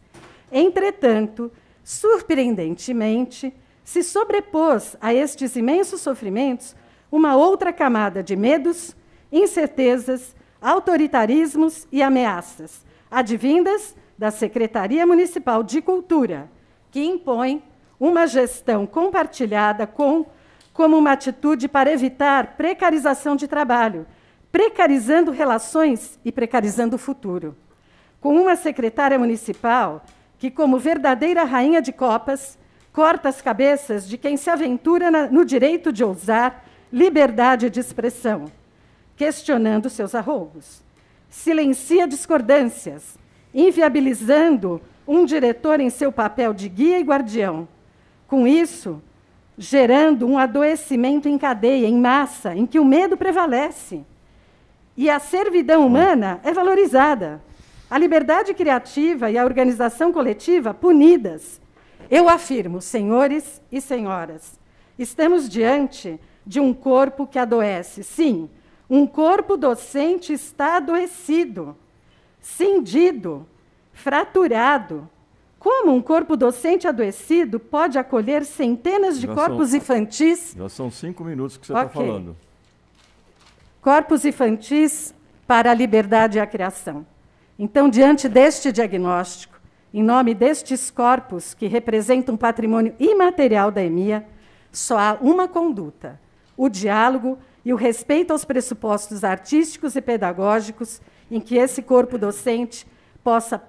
[SPEAKER 12] Entretanto, surpreendentemente, se sobrepôs a estes imensos sofrimentos uma outra camada de medos, incertezas, autoritarismos e ameaças, advindas da Secretaria Municipal de Cultura, que impõe uma gestão compartilhada como uma atitude para evitar precarização de trabalho, precarizando relações e precarizando o futuro. Com uma secretária municipal que, como verdadeira rainha de copas, corta as cabeças de quem se aventura no direito de ousar liberdade de expressão, questionando seus arroubos. Silencia discordâncias, inviabilizando um diretor em seu papel de guia e guardião. Com isso, gerando um adoecimento em cadeia, em massa, em que o medo prevalece. E a servidão humana é valorizada. A liberdade criativa e a organização coletiva punidas. Eu afirmo, senhores e senhoras, estamos diante de um corpo que adoece. Sim, um corpo docente está adoecido, cindido, fraturado. Como um corpo docente adoecido pode acolher centenas de corpos infantis?
[SPEAKER 1] Já são 5 minutos que você está falando.
[SPEAKER 12] Corpos infantis para a liberdade e a criação. Então, diante deste diagnóstico, em nome destes corpos que representam um patrimônio imaterial da EMIA, só há uma conduta: o diálogo e o respeito aos pressupostos artísticos e pedagógicos em que esse corpo docente possa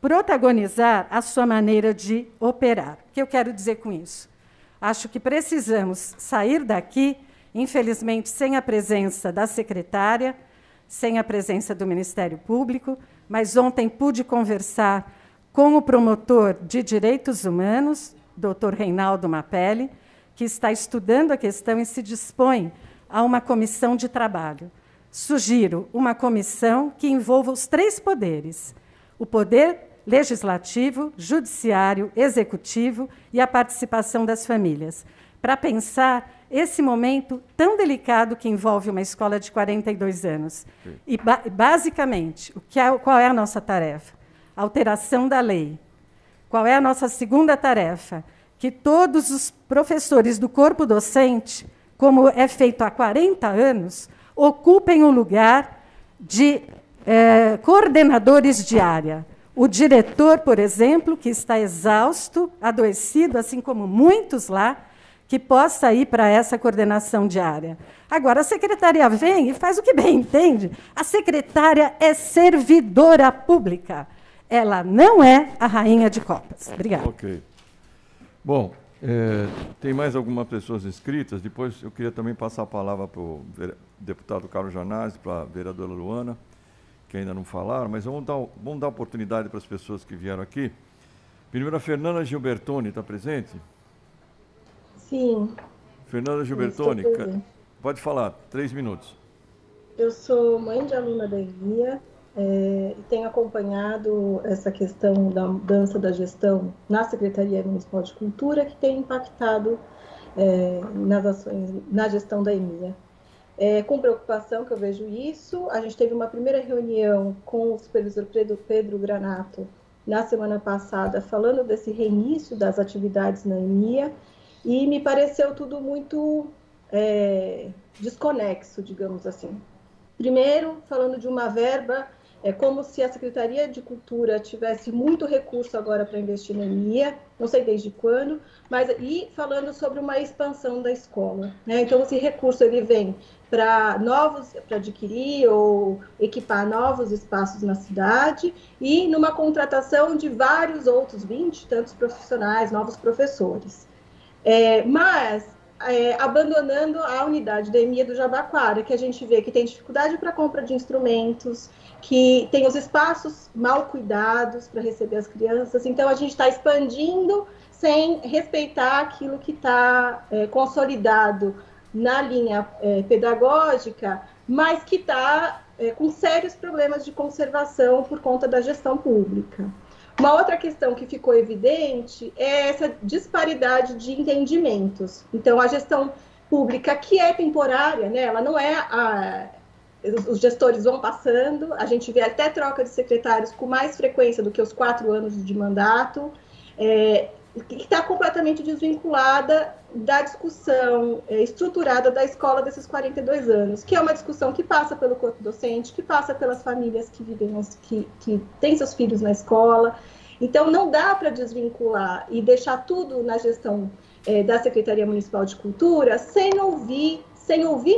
[SPEAKER 12] protagonizar a sua maneira de operar. O que eu quero dizer com isso? Acho que precisamos sair daqui, infelizmente, sem a presença da secretária, sem a presença do Ministério Público, mas ontem pude conversar com o promotor de direitos humanos, Dr. Reinaldo Mapelli, que está estudando a questão e se dispõe a uma comissão de trabalho. Sugiro uma comissão que envolva os 3 poderes: o poder legislativo, judiciário, executivo e a participação das famílias, para pensar esse momento tão delicado que envolve uma escola de 42 anos. E, basicamente, qual é a nossa tarefa? Alteração da lei. Qual é a nossa segunda tarefa? Que todos os professores do corpo docente, como é feito há 40 anos, ocupem o lugar de coordenadores de área. O diretor, por exemplo, que está exausto, adoecido, assim como muitos lá, que possa ir para essa coordenação diária. Agora, a secretaria vem e faz o que bem entende. A secretária é servidora pública. Ela não é a rainha de copas. Obrigada.
[SPEAKER 1] Ok. Bom, tem mais algumas pessoas inscritas. Depois eu queria também passar a palavra para o deputado Carlos Janazzi, para a vereadora Luana, que ainda não falaram, mas vamos dar oportunidade para as pessoas que vieram aqui. Primeiro, a Fernanda Gilbertoni está presente?
[SPEAKER 13] Sim.
[SPEAKER 1] Fernanda Gilbertoni, pode falar, 3 minutos.
[SPEAKER 13] Eu sou mãe de aluna da EMIA e tenho acompanhado essa questão da mudança da gestão na Secretaria Municipal de Cultura, que tem impactado nas ações, na gestão da EMIA. Com preocupação que eu vejo isso. A gente teve uma primeira reunião com o supervisor Pedro Granato na semana passada, falando desse reinício das atividades na EMIA, e me pareceu tudo muito desconexo, digamos assim. Primeiro, falando de uma verba, é como se a Secretaria de Cultura tivesse muito recurso agora para investir na EMIA, não sei desde quando, e falando sobre uma expansão da escola, né? Então, esse recurso ele vem para adquirir ou equipar novos espaços na cidade e numa contratação de vários outros 20 e tantos profissionais, novos professores. Abandonando a unidade da EMIA do Jabaquara, que a gente vê que tem dificuldade para compra de instrumentos, que tem os espaços mal cuidados para receber as crianças. Então, a gente está expandindo sem respeitar aquilo que está consolidado na linha pedagógica, mas que está com sérios problemas de conservação por conta da gestão pública. Uma outra questão que ficou evidente é essa disparidade de entendimentos. Então, a gestão pública, que é temporária, né, ela não é os gestores vão passando, a gente vê até troca de secretários com mais frequência do que os 4 anos de mandato, que está completamente desvinculada da discussão estruturada da escola desses 42 anos, que é uma discussão que passa pelo corpo docente, que passa pelas famílias que vivem, que têm seus filhos na escola. Então, não dá para desvincular e deixar tudo na gestão da Secretaria Municipal de Cultura sem ouvir,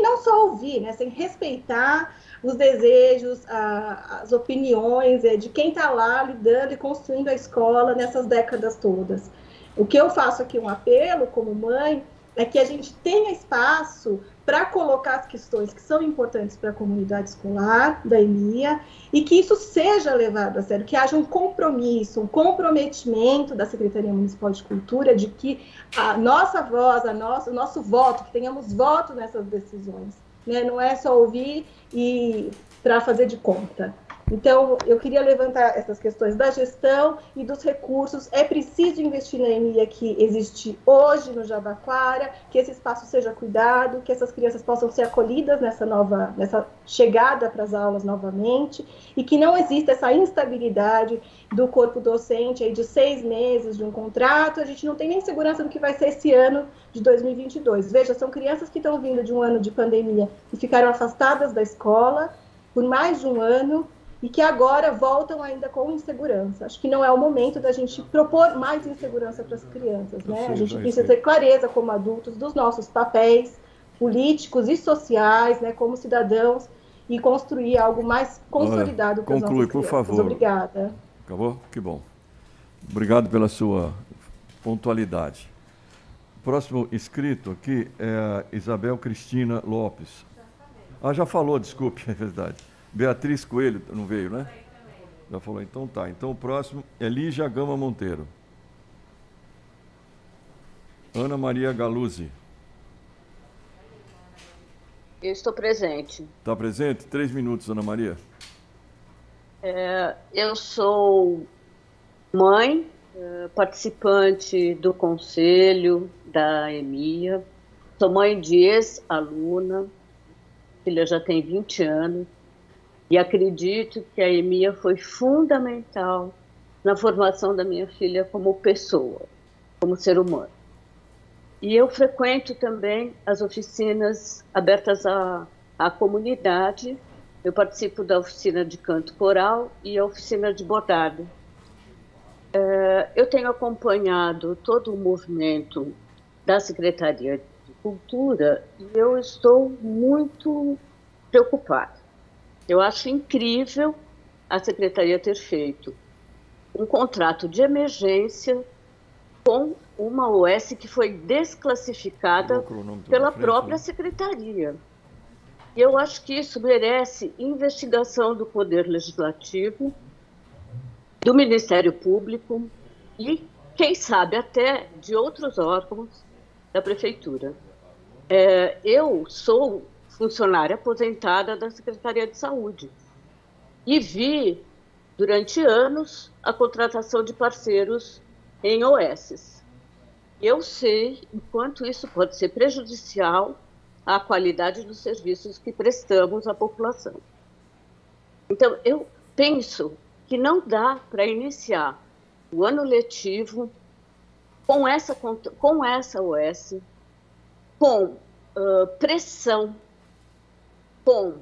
[SPEAKER 13] não só ouvir, né, sem respeitar os desejos, as opiniões de quem está lá lidando e construindo a escola nessas décadas todas. O que eu faço aqui um apelo como mãe é que a gente tenha espaço para colocar as questões que são importantes para a comunidade escolar da EMIA e que isso seja levado a sério, que haja um compromisso, um comprometimento da Secretaria Municipal de Cultura de que a nossa voz, o nosso voto, que tenhamos voto nessas decisões, né? Não é só ouvir e para fazer de conta. Então, eu queria levantar essas questões da gestão e dos recursos. É preciso investir na EMIA que existe hoje no Jabaquara, que esse espaço seja cuidado, que essas crianças possam ser acolhidas nessa chegada para as aulas novamente, e que não exista essa instabilidade do corpo docente aí de 6 meses de um contrato. A gente não tem nem segurança do que vai ser esse ano de 2022. Veja, são crianças que estão vindo de um ano de pandemia e ficaram afastadas da escola por mais de um ano, e que agora voltam ainda com insegurança. Acho que não é o momento da gente propor mais insegurança para as crianças, né? A gente precisa ter clareza como adultos dos nossos papéis políticos e sociais, né, como cidadãos, e construir algo mais consolidado para as nossas crianças.
[SPEAKER 1] Conclui, por favor.
[SPEAKER 13] Obrigada.
[SPEAKER 1] Acabou? Que bom. Obrigado pela sua pontualidade. O próximo inscrito aqui é a Isabel Cristina Lopes. Já falou, desculpe, é verdade. Beatriz Coelho, não veio, né? Já falou, então tá. Então o próximo é Lígia Gama Monteiro. Ana Maria Galuzzi.
[SPEAKER 14] Eu estou presente.
[SPEAKER 1] Está presente? 3 minutos, Ana Maria.
[SPEAKER 14] Eu sou mãe, participante do conselho da EMIA, sou mãe de ex-aluna, filha já tem 20 anos, e acredito que a EMIA foi fundamental na formação da minha filha como pessoa, como ser humano. E eu frequento também as oficinas abertas à comunidade. Eu participo da oficina de canto coral e a oficina de bordado. Eu tenho acompanhado todo o movimento da Secretaria de Cultura e eu estou muito preocupada. Eu acho incrível a Secretaria ter feito um contrato de emergência com uma OS que foi desclassificada pela própria Secretaria. E eu acho que isso merece investigação do Poder Legislativo, do Ministério Público e, quem sabe, até de outros órgãos da Prefeitura. Eu sou funcionária aposentada da Secretaria de Saúde e vi, durante anos, a contratação de parceiros em OSs. Eu sei o quanto isso pode ser prejudicial à qualidade dos serviços que prestamos à população. Então, eu penso que não dá para iniciar o ano letivo com essa OS, com pressão, com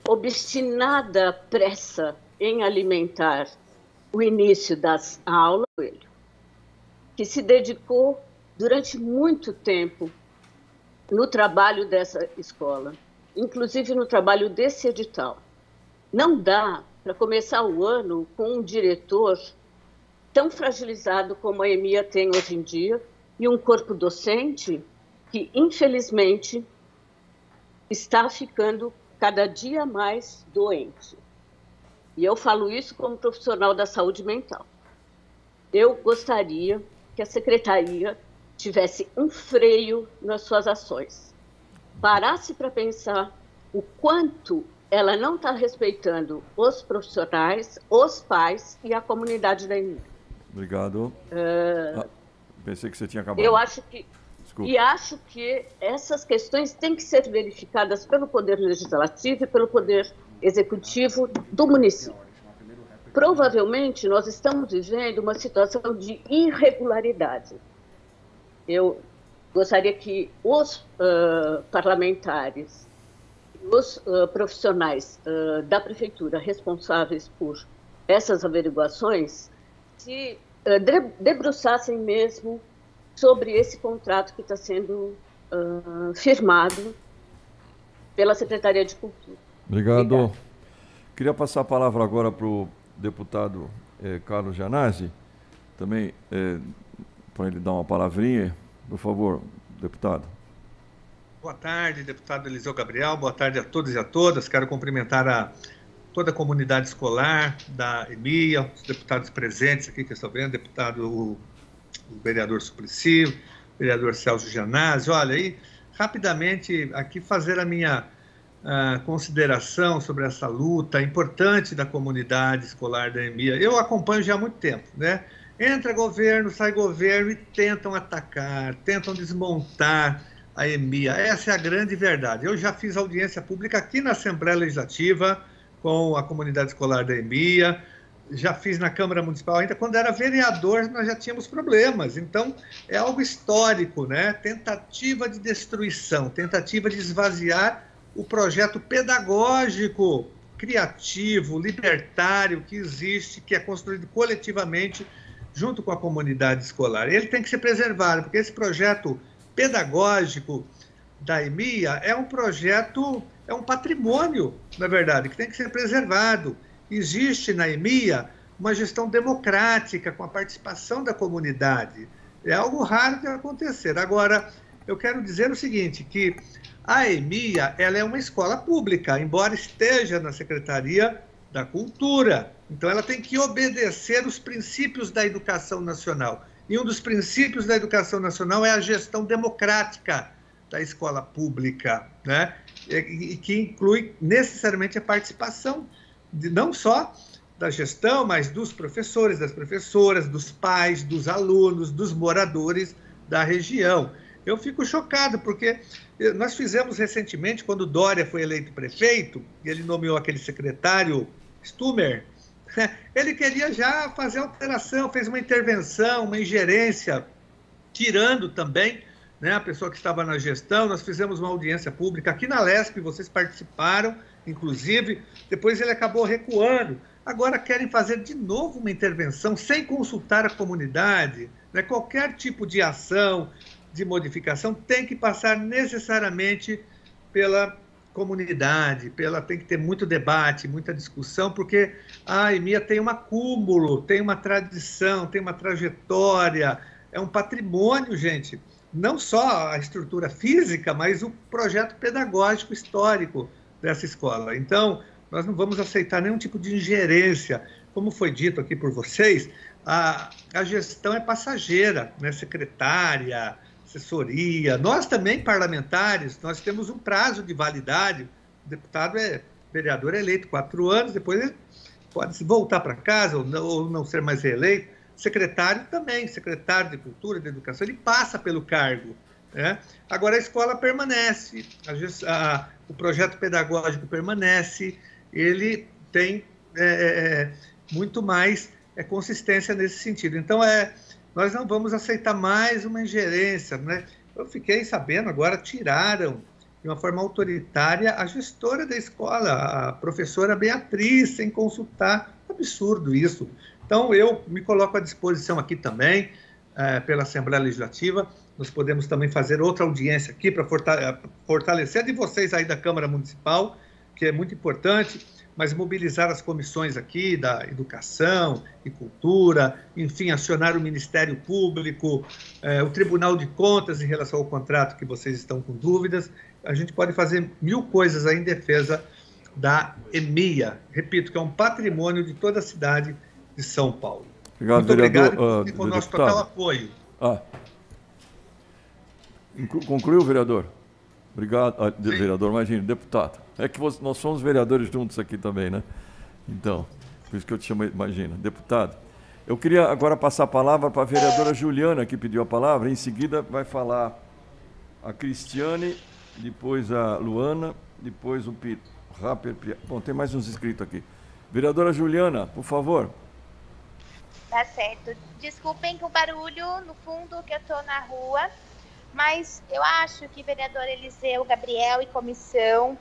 [SPEAKER 14] obstinada pressa em alimentar o início das aulas, que se dedicou durante muito tempo no trabalho dessa escola, inclusive no trabalho desse edital. Não dá para começar o ano com um diretor tão fragilizado como a EMIA tem hoje em dia e um corpo docente que, infelizmente, está ficando cada dia mais doente. E eu falo isso como profissional da saúde mental. Eu gostaria que a Secretaria tivesse um freio nas suas ações. Parasse para pensar o quanto ela não está respeitando os profissionais, os pais e a comunidade da EMIA.
[SPEAKER 1] Obrigado. Pensei que você tinha acabado.
[SPEAKER 14] Eu acho que...
[SPEAKER 1] Desculpa.
[SPEAKER 14] E acho que essas questões têm que ser verificadas pelo Poder Legislativo e pelo Poder Executivo do município. Provavelmente, nós estamos vivendo uma situação de irregularidade. Eu gostaria que os parlamentares, os profissionais da Prefeitura responsáveis por essas averiguações se debruçassem mesmo sobre esse contrato que está sendo firmado pela Secretaria de Cultura.
[SPEAKER 1] Obrigado. Queria passar a palavra agora para o deputado Carlos Gianazzi, também para ele dar uma palavrinha. Por favor, deputado.
[SPEAKER 15] Boa tarde, deputado Eliseu Gabriel. Boa tarde a todos e a todas. Quero cumprimentar toda a comunidade escolar da EMIA, os deputados presentes aqui que estão vendo, o vereador Suplicy, o vereador Celso Gianazzi. Olha, aí, rapidamente, aqui fazer a minha consideração sobre essa luta importante da comunidade escolar da EMEA. Eu acompanho já há muito tempo, né? Entra governo, sai governo e tentam atacar, tentam desmontar a EMEA. Essa é a grande verdade. Eu já fiz audiência pública aqui na Assembleia Legislativa com a comunidade escolar da EMEA, já fiz na Câmara Municipal, ainda quando era vereador nós já tínhamos problemas. Então, é algo histórico, né? Tentativa de destruição, tentativa de esvaziar o projeto pedagógico, criativo, libertário que existe, que é construído coletivamente junto com a comunidade escolar. Ele tem que ser preservado, porque esse projeto pedagógico da EMEA é um projeto, é um patrimônio, na verdade, que tem que ser preservado. Existe na EMEA uma gestão democrática, com a participação da comunidade. É algo raro de acontecer. Agora, eu quero dizer o seguinte, que a EMEA, ela é uma escola pública, embora esteja na Secretaria da Cultura. Então, ela tem que obedecer os princípios da educação nacional. E um dos princípios da educação nacional é a gestão democrática da escola pública, né? E que inclui necessariamente a participação não só da gestão, mas dos professores, das professoras, dos pais, dos alunos, dos moradores da região. Eu fico chocado, porque nós fizemos recentemente, quando Dória foi eleito prefeito, e ele nomeou aquele secretário Stumer, ele queria já fazer alteração, fez uma intervenção, uma ingerência, tirando também, né, a pessoa que estava na gestão. Nós fizemos uma audiência pública aqui na LESP, vocês participaram, inclusive, depois ele acabou recuando. Agora querem fazer de novo uma intervenção sem consultar a comunidade, né? Qualquer tipo de ação, de modificação, tem que passar necessariamente pela comunidade, tem que ter muito debate, muita discussão, porque a EMEA tem um acúmulo, tem uma tradição, tem uma trajetória, é um patrimônio, gente. Não só a estrutura física, mas o projeto pedagógico histórico dessa escola. Então, nós não vamos aceitar nenhum tipo de ingerência. Como foi dito aqui por vocês, a gestão é passageira, né? Secretária, assessoria. Nós também, parlamentares, nós temos um prazo de validade. O deputado vereador é eleito 4 anos, depois ele pode voltar para casa ou não ser mais reeleito. Secretário também, secretário de Cultura, de Educação, ele passa pelo cargo, né? Agora a escola permanece, o projeto pedagógico permanece, ele tem muito mais consistência nesse sentido. Então, nós não vamos aceitar mais uma ingerência, né? Eu fiquei sabendo agora, tiraram de uma forma autoritária a gestora da escola, a professora Beatriz, sem consultar. Absurdo isso. Então, eu me coloco à disposição aqui também, pela Assembleia Legislativa. Nós podemos também fazer outra audiência aqui para fortalecer a de vocês aí da Câmara Municipal, que é muito importante, mas mobilizar as comissões aqui da Educação e Cultura, enfim, acionar o Ministério Público, o Tribunal de Contas em relação ao contrato que vocês estão com dúvidas. A gente pode fazer 1000 coisas aí em defesa da EMEA. Repito, que é um patrimônio de toda a cidade de São Paulo.
[SPEAKER 1] Obrigado,
[SPEAKER 15] muito
[SPEAKER 1] vereador,
[SPEAKER 15] obrigado com o nosso total apoio.
[SPEAKER 1] Concluiu, vereador? Obrigado, vereador, imagina, deputado. É que nós somos vereadores juntos aqui também, né? Então, por isso que eu te chamo, imagina. Deputado, eu queria agora passar a palavra para a vereadora Juliana, que pediu a palavra. Em seguida vai falar a Cristiane, depois a Luana, depois o Rapper. Bom, tem mais uns inscritos aqui. Vereadora Juliana, por favor.
[SPEAKER 6] Tá certo. Desculpem com o barulho no fundo, que eu estou na rua, mas eu acho que vereador Eliseu, Gabriel e comissão,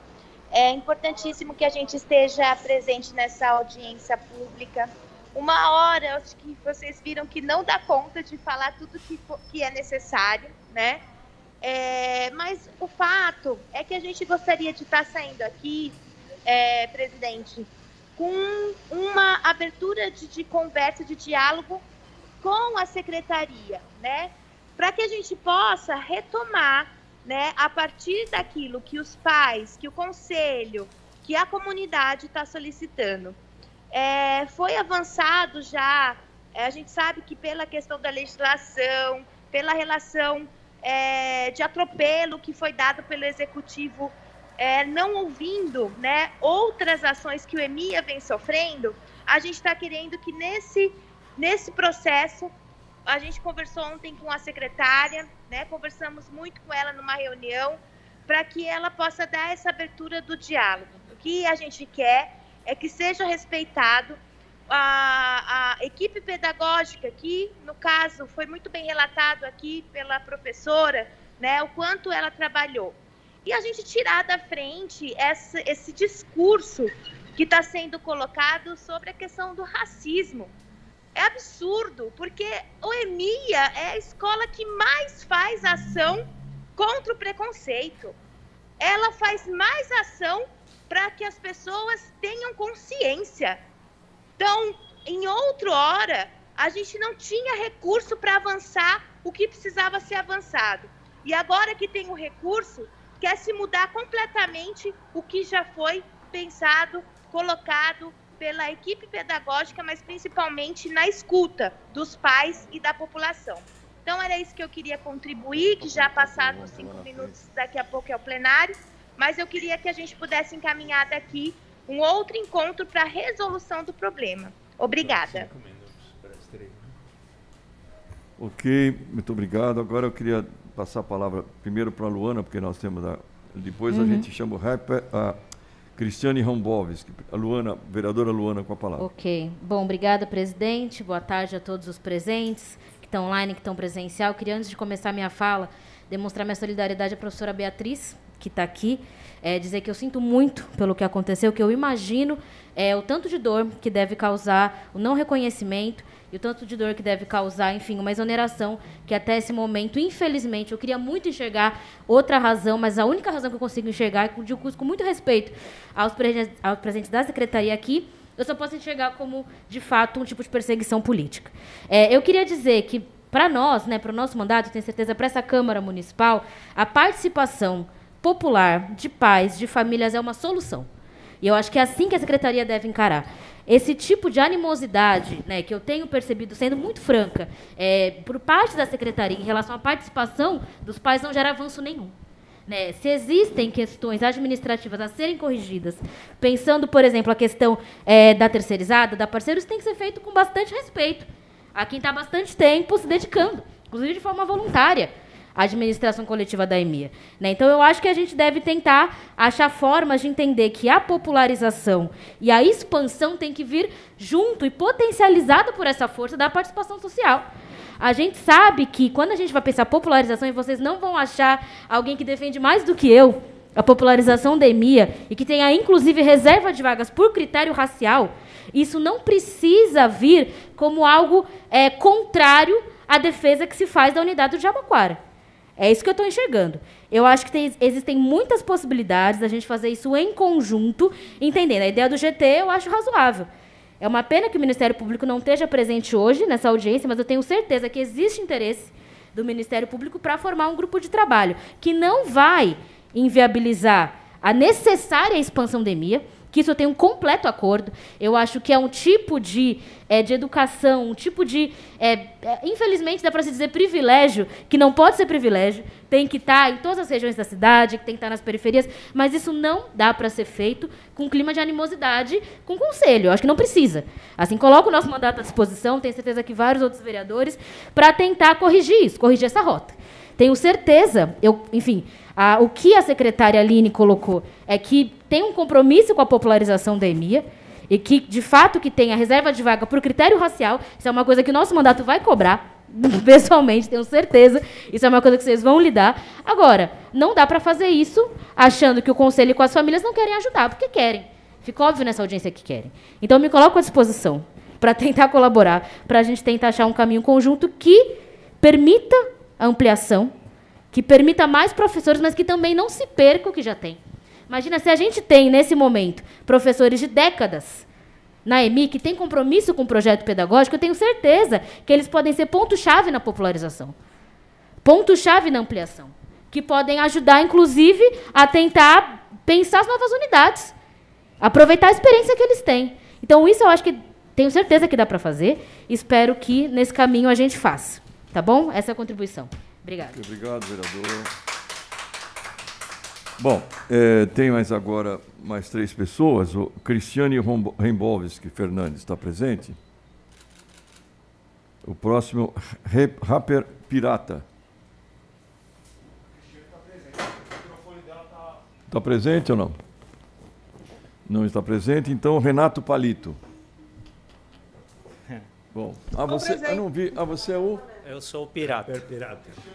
[SPEAKER 6] é importantíssimo que a gente esteja presente nessa audiência pública. Uma hora, acho que vocês viram que não dá conta de falar tudo que é necessário, né? Mas o fato é que a gente gostaria de estar saindo aqui, presidente, com uma abertura de conversa, de diálogo com a secretaria, né? Para que a gente possa retomar, né, a partir daquilo que os pais, que o conselho, que a comunidade está solicitando. Foi avançado já, a gente sabe que pela questão da legislação, pela relação de atropelo que foi dado pelo executivo não ouvindo, né, outras ações que o EMIA vem sofrendo, a gente está querendo que nesse processo, a gente conversou ontem com a secretária, né, conversamos muito com ela numa reunião, para que ela possa dar essa abertura do diálogo. O que a gente quer é que seja respeitado a equipe pedagógica, que, no caso, foi muito bem relatado aqui pela professora, né, o quanto ela trabalhou. E a gente tirar da frente esse discurso que está sendo colocado sobre a questão do racismo. É absurdo, porque o EMIA é a escola que mais faz ação contra o preconceito. Ela faz mais ação para que as pessoas tenham consciência. Então, em outra hora, a gente não tinha recurso para avançar o que precisava ser avançado. E agora que tem o recurso, quer se mudar completamente o que já foi pensado, colocado pela equipe pedagógica, mas principalmente na escuta dos pais e da população. Então, era isso que eu queria contribuir, que já passaram os 5 minutos, daqui a pouco é o plenário, mas eu queria que a gente pudesse encaminhar daqui um outro encontro para a resolução do problema. Obrigada.
[SPEAKER 1] Ok, muito obrigado. Agora eu queria passar a palavra primeiro para a Luana, porque nós temos depois a gente chama a Cristiane Ramboves. A Luana, vereadora Luana, com a palavra.
[SPEAKER 16] Ok. Bom, obrigada, presidente. Boa tarde a todos os presentes, que estão online, que estão presencial. Queria, antes de começar a minha fala, demonstrar minha solidariedade à professora Beatriz, que está aqui, dizer que eu sinto muito pelo que aconteceu, que eu imagino o tanto de dor que deve causar o não reconhecimento e o tanto de dor que deve causar, enfim, uma exoneração que até esse momento, infelizmente, eu queria muito enxergar outra razão, mas a única razão que eu consigo enxergar, e digo com muito respeito aos presentes da secretaria aqui, eu só posso enxergar como, de fato, um tipo de perseguição política. Eu queria dizer que, para nós, né, para o nosso mandato, eu tenho certeza, para essa Câmara Municipal, a participação popular de pais, de famílias, é uma solução. E eu acho que é assim que a secretaria deve encarar. Esse tipo de animosidade, né, que eu tenho percebido, sendo muito franca, por parte da secretaria em relação à participação dos pais, não gera avanço nenhum. Né? Se existem questões administrativas a serem corrigidas, pensando, por exemplo, a questão da terceirizada, da parceira, isso tem que ser feito com bastante respeito a quem está há bastante tempo se dedicando, inclusive de forma voluntária, à administração coletiva da EMIA. Né? Então, eu acho que a gente deve tentar achar formas de entender que a popularização e a expansão tem que vir junto e potencializado por essa força da participação social. A gente sabe que, quando a gente vai pensar popularização, e vocês não vão achar alguém que defende mais do que eu a popularização da EMIA e que tenha, inclusive, reserva de vagas por critério racial, isso não precisa vir como algo contrário à defesa que se faz da unidade do Jabaquara. É isso que eu estou enxergando. Eu acho que existem muitas possibilidades da gente fazer isso em conjunto, entendendo. A ideia do GT eu acho razoável. É uma pena que o Ministério Público não esteja presente hoje nessa audiência, mas eu tenho certeza que existe interesse do Ministério Público para formar um grupo de trabalho que não vai inviabilizar a necessária expansão da EMIA, que isso eu tenho um completo acordo. Eu acho que é um tipo de educação, um tipo de, infelizmente, dá para se dizer privilégio, que não pode ser privilégio, tem que estar em todas as regiões da cidade, tem que estar nas periferias, mas isso não dá para ser feito com um clima de animosidade com o Conselho. Eu acho que não precisa. Assim, coloco o nosso mandato à disposição, tenho certeza que vários outros vereadores, para tentar corrigir isso, corrigir essa rota. Tenho certeza, enfim, o que a secretária Aline colocou é que tem um compromisso com a popularização da EMIA e que, de fato, que tem a reserva de vaga por critério racial. Isso é uma coisa que o nosso mandato vai cobrar, pessoalmente, tenho certeza. Isso é uma coisa que vocês vão lidar. Agora, não dá para fazer isso achando que o Conselho com as famílias não querem ajudar, porque querem. Fica óbvio nessa audiência que querem. Então, me coloco à disposição para tentar colaborar, para a gente tentar achar um caminho conjunto que permita a ampliação, que permita mais professores, mas que também não se perca o que já tem. Imagina, se a gente tem, nesse momento, professores de décadas na EMI que têm compromisso com o projeto pedagógico, eu tenho certeza que eles podem ser ponto-chave na popularização, ponto-chave na ampliação, que podem ajudar, inclusive, a tentar pensar as novas unidades, aproveitar a experiência que eles têm. Então, isso eu acho que tenho certeza que dá para fazer. Espero que, nesse caminho, a gente faça. Tá bom? Essa é a contribuição. Obrigada.
[SPEAKER 1] Obrigado, vereador. Bom, tem agora mais 3 pessoas. O Cristiane Rembovski Fernandes está presente. O próximo, Rapper Pirata. Está presente ou não? Não está presente. Então, Renato Palito. Bom, você, eu não vi. Você é o...
[SPEAKER 17] Eu sou o pirata.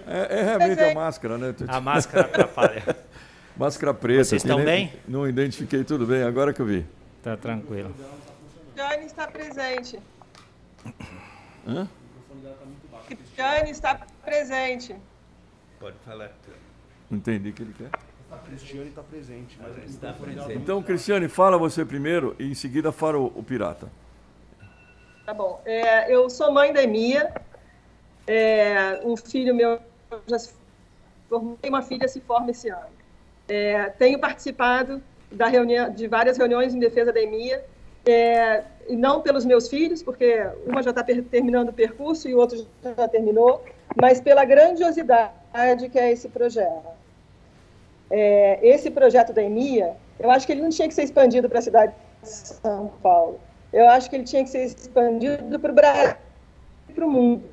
[SPEAKER 1] É realmente a máscara, né?
[SPEAKER 17] A máscara atrapalha.
[SPEAKER 1] Máscara preta.
[SPEAKER 17] Vocês estão bem?
[SPEAKER 1] Não identifiquei, tudo bem, agora que eu vi.
[SPEAKER 17] Tá tranquilo.
[SPEAKER 18] Cristiane está presente.
[SPEAKER 1] Hã?
[SPEAKER 18] Cristiane está presente.
[SPEAKER 5] Pode falar.
[SPEAKER 1] Não entendi o que ele quer.
[SPEAKER 19] A Cristiane está presente. Mas
[SPEAKER 5] está presente.
[SPEAKER 1] Então, Cristiane, fala você primeiro e em seguida fala o pirata.
[SPEAKER 18] Tá bom. Eu sou mãe da Emia. Um filho meu já se formou, uma filha se forma esse ano. Tenho participado de várias reuniões em defesa da Emia, e não pelos meus filhos, porque uma já está terminando o percurso e o outro já terminou, mas pela grandiosidade que é esse projeto. Esse projeto da Emia, eu acho que ele não tinha que ser expandido para a cidade de São Paulo. Eu acho que ele tinha que ser expandido para o Brasil e para o mundo.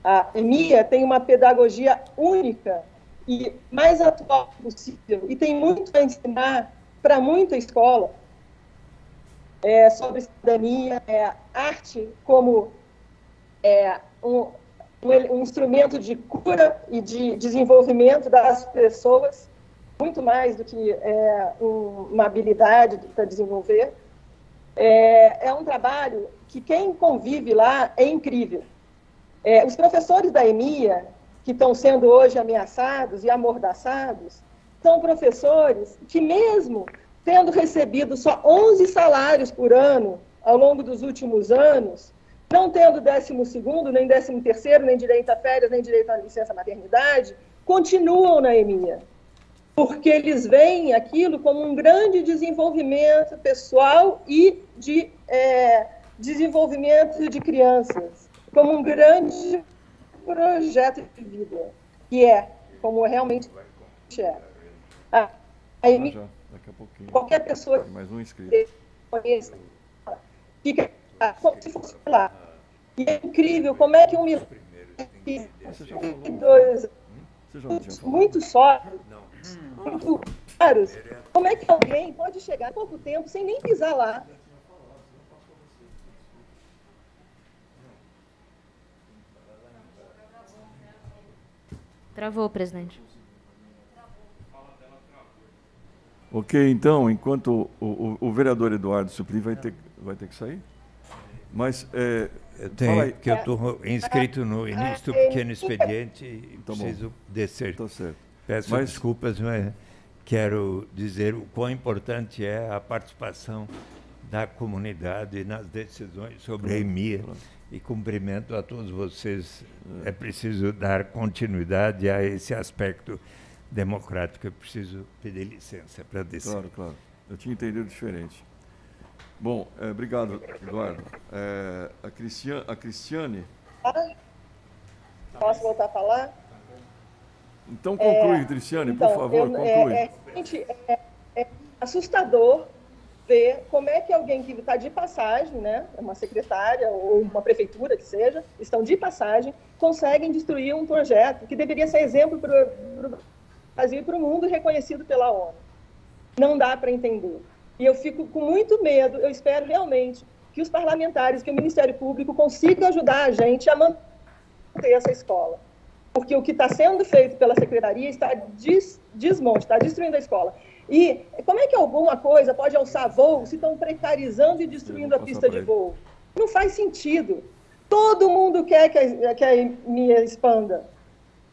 [SPEAKER 18] A Emia tem uma pedagogia única e mais atual possível, e tem muito a ensinar para muita escola sobre cidadania, arte como um instrumento de cura e de desenvolvimento das pessoas, muito mais do que uma habilidade para desenvolver. É um trabalho que quem convive lá é incrível. Os professores da Emia, que estão sendo hoje ameaçados e amordaçados, são professores que, mesmo tendo recebido só 11 salários por ano ao longo dos últimos anos, não tendo 12º, nem 13º, nem direito a férias, nem direito à licença maternidade, continuam na Emia, porque eles veem aquilo como um grande desenvolvimento pessoal e de desenvolvimento de crianças, como um grande projeto de vida, que como realmente é. A Emia,
[SPEAKER 1] daqui a pouquinho.
[SPEAKER 18] Qualquer pessoa
[SPEAKER 1] mais um inscrito.
[SPEAKER 18] Que conheça, fica como se fosse lá. E é incrível como é que um milagre muito sólido, muito claros, como é que alguém pode chegar em pouco tempo sem nem pisar lá?
[SPEAKER 16] Travou, presidente.
[SPEAKER 1] Ok, então, enquanto o vereador Eduardo Suplim vai ter que sair. Mas
[SPEAKER 5] eu tenho, que eu estou inscrito no início do pequeno expediente e preciso descer.
[SPEAKER 1] Tá certo.
[SPEAKER 5] Peço desculpas, mas quero dizer o quão importante é a participação da comunidade nas decisões sobre a EMIA. E cumprimento a todos vocês. É preciso dar continuidade a esse aspecto democrático. Eu preciso pedir licença para descer.
[SPEAKER 1] Claro. Eu tinha entendido diferente. Bom, obrigado, Eduardo. A Cristiane...
[SPEAKER 18] Posso voltar a falar?
[SPEAKER 1] Então conclui, Cristiane, por favor, conclui.
[SPEAKER 18] É assustador ver como é que alguém que está de passagem, né, uma secretária ou uma prefeitura que seja, estão de passagem, conseguem destruir um projeto que deveria ser exemplo para o Brasil e para o mundo, reconhecido pela ONU. Não dá para entender. E eu fico com muito medo, eu espero realmente que os parlamentares, que o Ministério Público consiga ajudar a gente a manter essa escola. Porque o que está sendo feito pela secretaria está está destruindo a escola. E como é que alguma coisa pode alçar voo se estão precarizando e destruindo a pista de voo? Não faz sentido. Todo mundo quer que a EMIA expanda,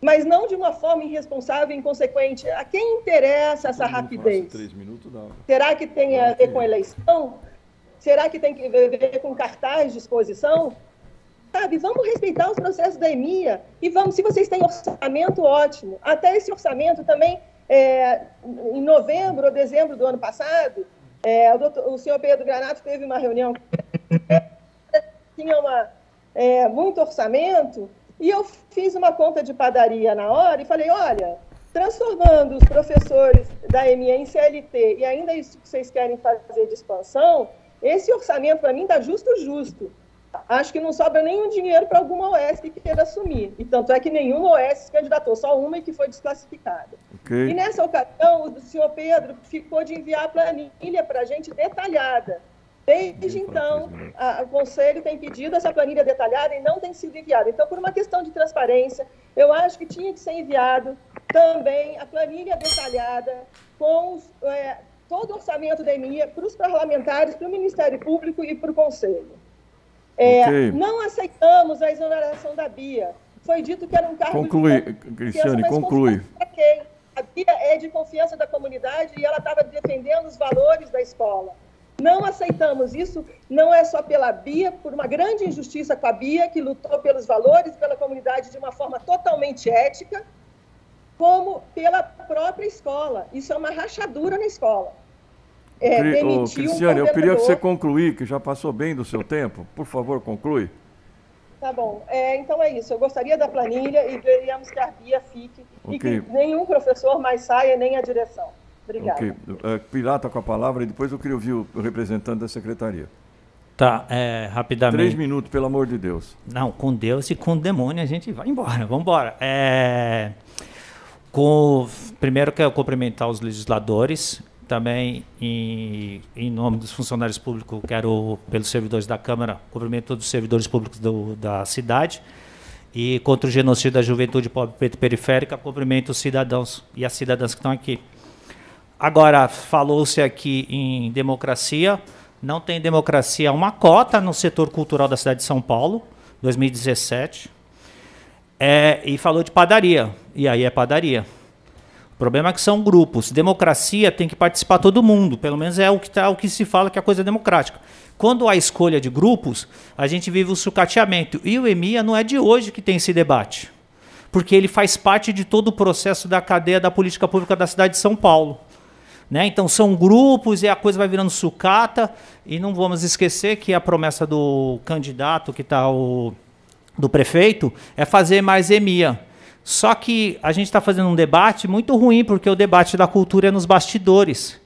[SPEAKER 18] mas não de uma forma irresponsável e inconsequente. A quem interessa essa rapidez?
[SPEAKER 1] 3 minutos, dá.
[SPEAKER 18] Será que tem a ver com eleição? Será que tem a ver com cartaz de exposição? Sabe, vamos respeitar os processos da EMIA e vamos, se vocês têm orçamento, ótimo. Até esse orçamento também, em novembro ou dezembro do ano passado, o senhor Pedro Granato teve uma reunião, tinha muito orçamento, e eu fiz uma conta de padaria na hora e falei, olha, transformando os professores da EMEA em CLT e ainda isso que vocês querem fazer de expansão, esse orçamento, para mim, está justo. Acho que não sobra nenhum dinheiro para alguma OS que queira assumir. E tanto é que nenhuma OS se candidatou, só uma e que foi desclassificada.
[SPEAKER 1] Okay.
[SPEAKER 18] E nessa ocasião, o senhor Pedro ficou de enviar a planilha para a gente detalhada. Desde então, o Conselho tem pedido essa planilha detalhada e não tem sido enviada. Então, por uma questão de transparência, eu acho que tinha que ser enviado também a planilha detalhada com todo o orçamento da EMEA para os parlamentares, para o Ministério Público e para o Conselho. Não aceitamos a exoneração da Bia. Foi dito que era um cargo
[SPEAKER 1] de Cristiane, conclui.
[SPEAKER 18] A Bia é de confiança da comunidade e ela estava defendendo os valores da escola. Não aceitamos isso, não é só pela Bia, por uma grande injustiça com a Bia, que lutou pelos valores, pela comunidade de uma forma totalmente ética, como pela própria escola. Isso é uma rachadura na escola.
[SPEAKER 1] Cristiane, eu queria que você concluísse, que já passou bem do seu tempo. Por favor, conclui.
[SPEAKER 18] Tá bom. Então é isso. Eu gostaria da planilha e queríamos que a Bia fique e que nenhum professor mais saia, nem a direção. Obrigada.
[SPEAKER 1] Pilar está com a palavra e depois eu queria ouvir o representante da secretaria.
[SPEAKER 17] Tá, rapidamente.
[SPEAKER 1] 3 minutos, pelo amor de Deus.
[SPEAKER 17] Não, com Deus e com o demônio a gente vai embora. Vamos embora. Primeiro quero cumprimentar os legisladores. Também, em nome dos funcionários públicos, quero, pelos servidores da Câmara, cumprimento todos os servidores públicos da cidade. E contra o genocídio da juventude pobre, preta e periférica, cumprimento os cidadãos e as cidadãs que estão aqui. Agora, falou-se aqui em democracia. Não tem democracia, uma cota no setor cultural da cidade de São Paulo, 2017. E falou de padaria. E aí é padaria. O problema é que são grupos. Democracia tem que participar todo mundo. Pelo menos é o que se fala que a coisa é democrática. Quando há escolha de grupos, a gente vive o sucateamento. E o EMEA não é de hoje que tem esse debate. Porque ele faz parte de todo o processo da cadeia da política pública da cidade de São Paulo. Né? Então são grupos e a coisa vai virando sucata. E não vamos esquecer que a promessa do candidato, que está do prefeito, é fazer mais EMEA. Só que a gente está fazendo um debate muito ruim, porque o debate da cultura é nos bastidores.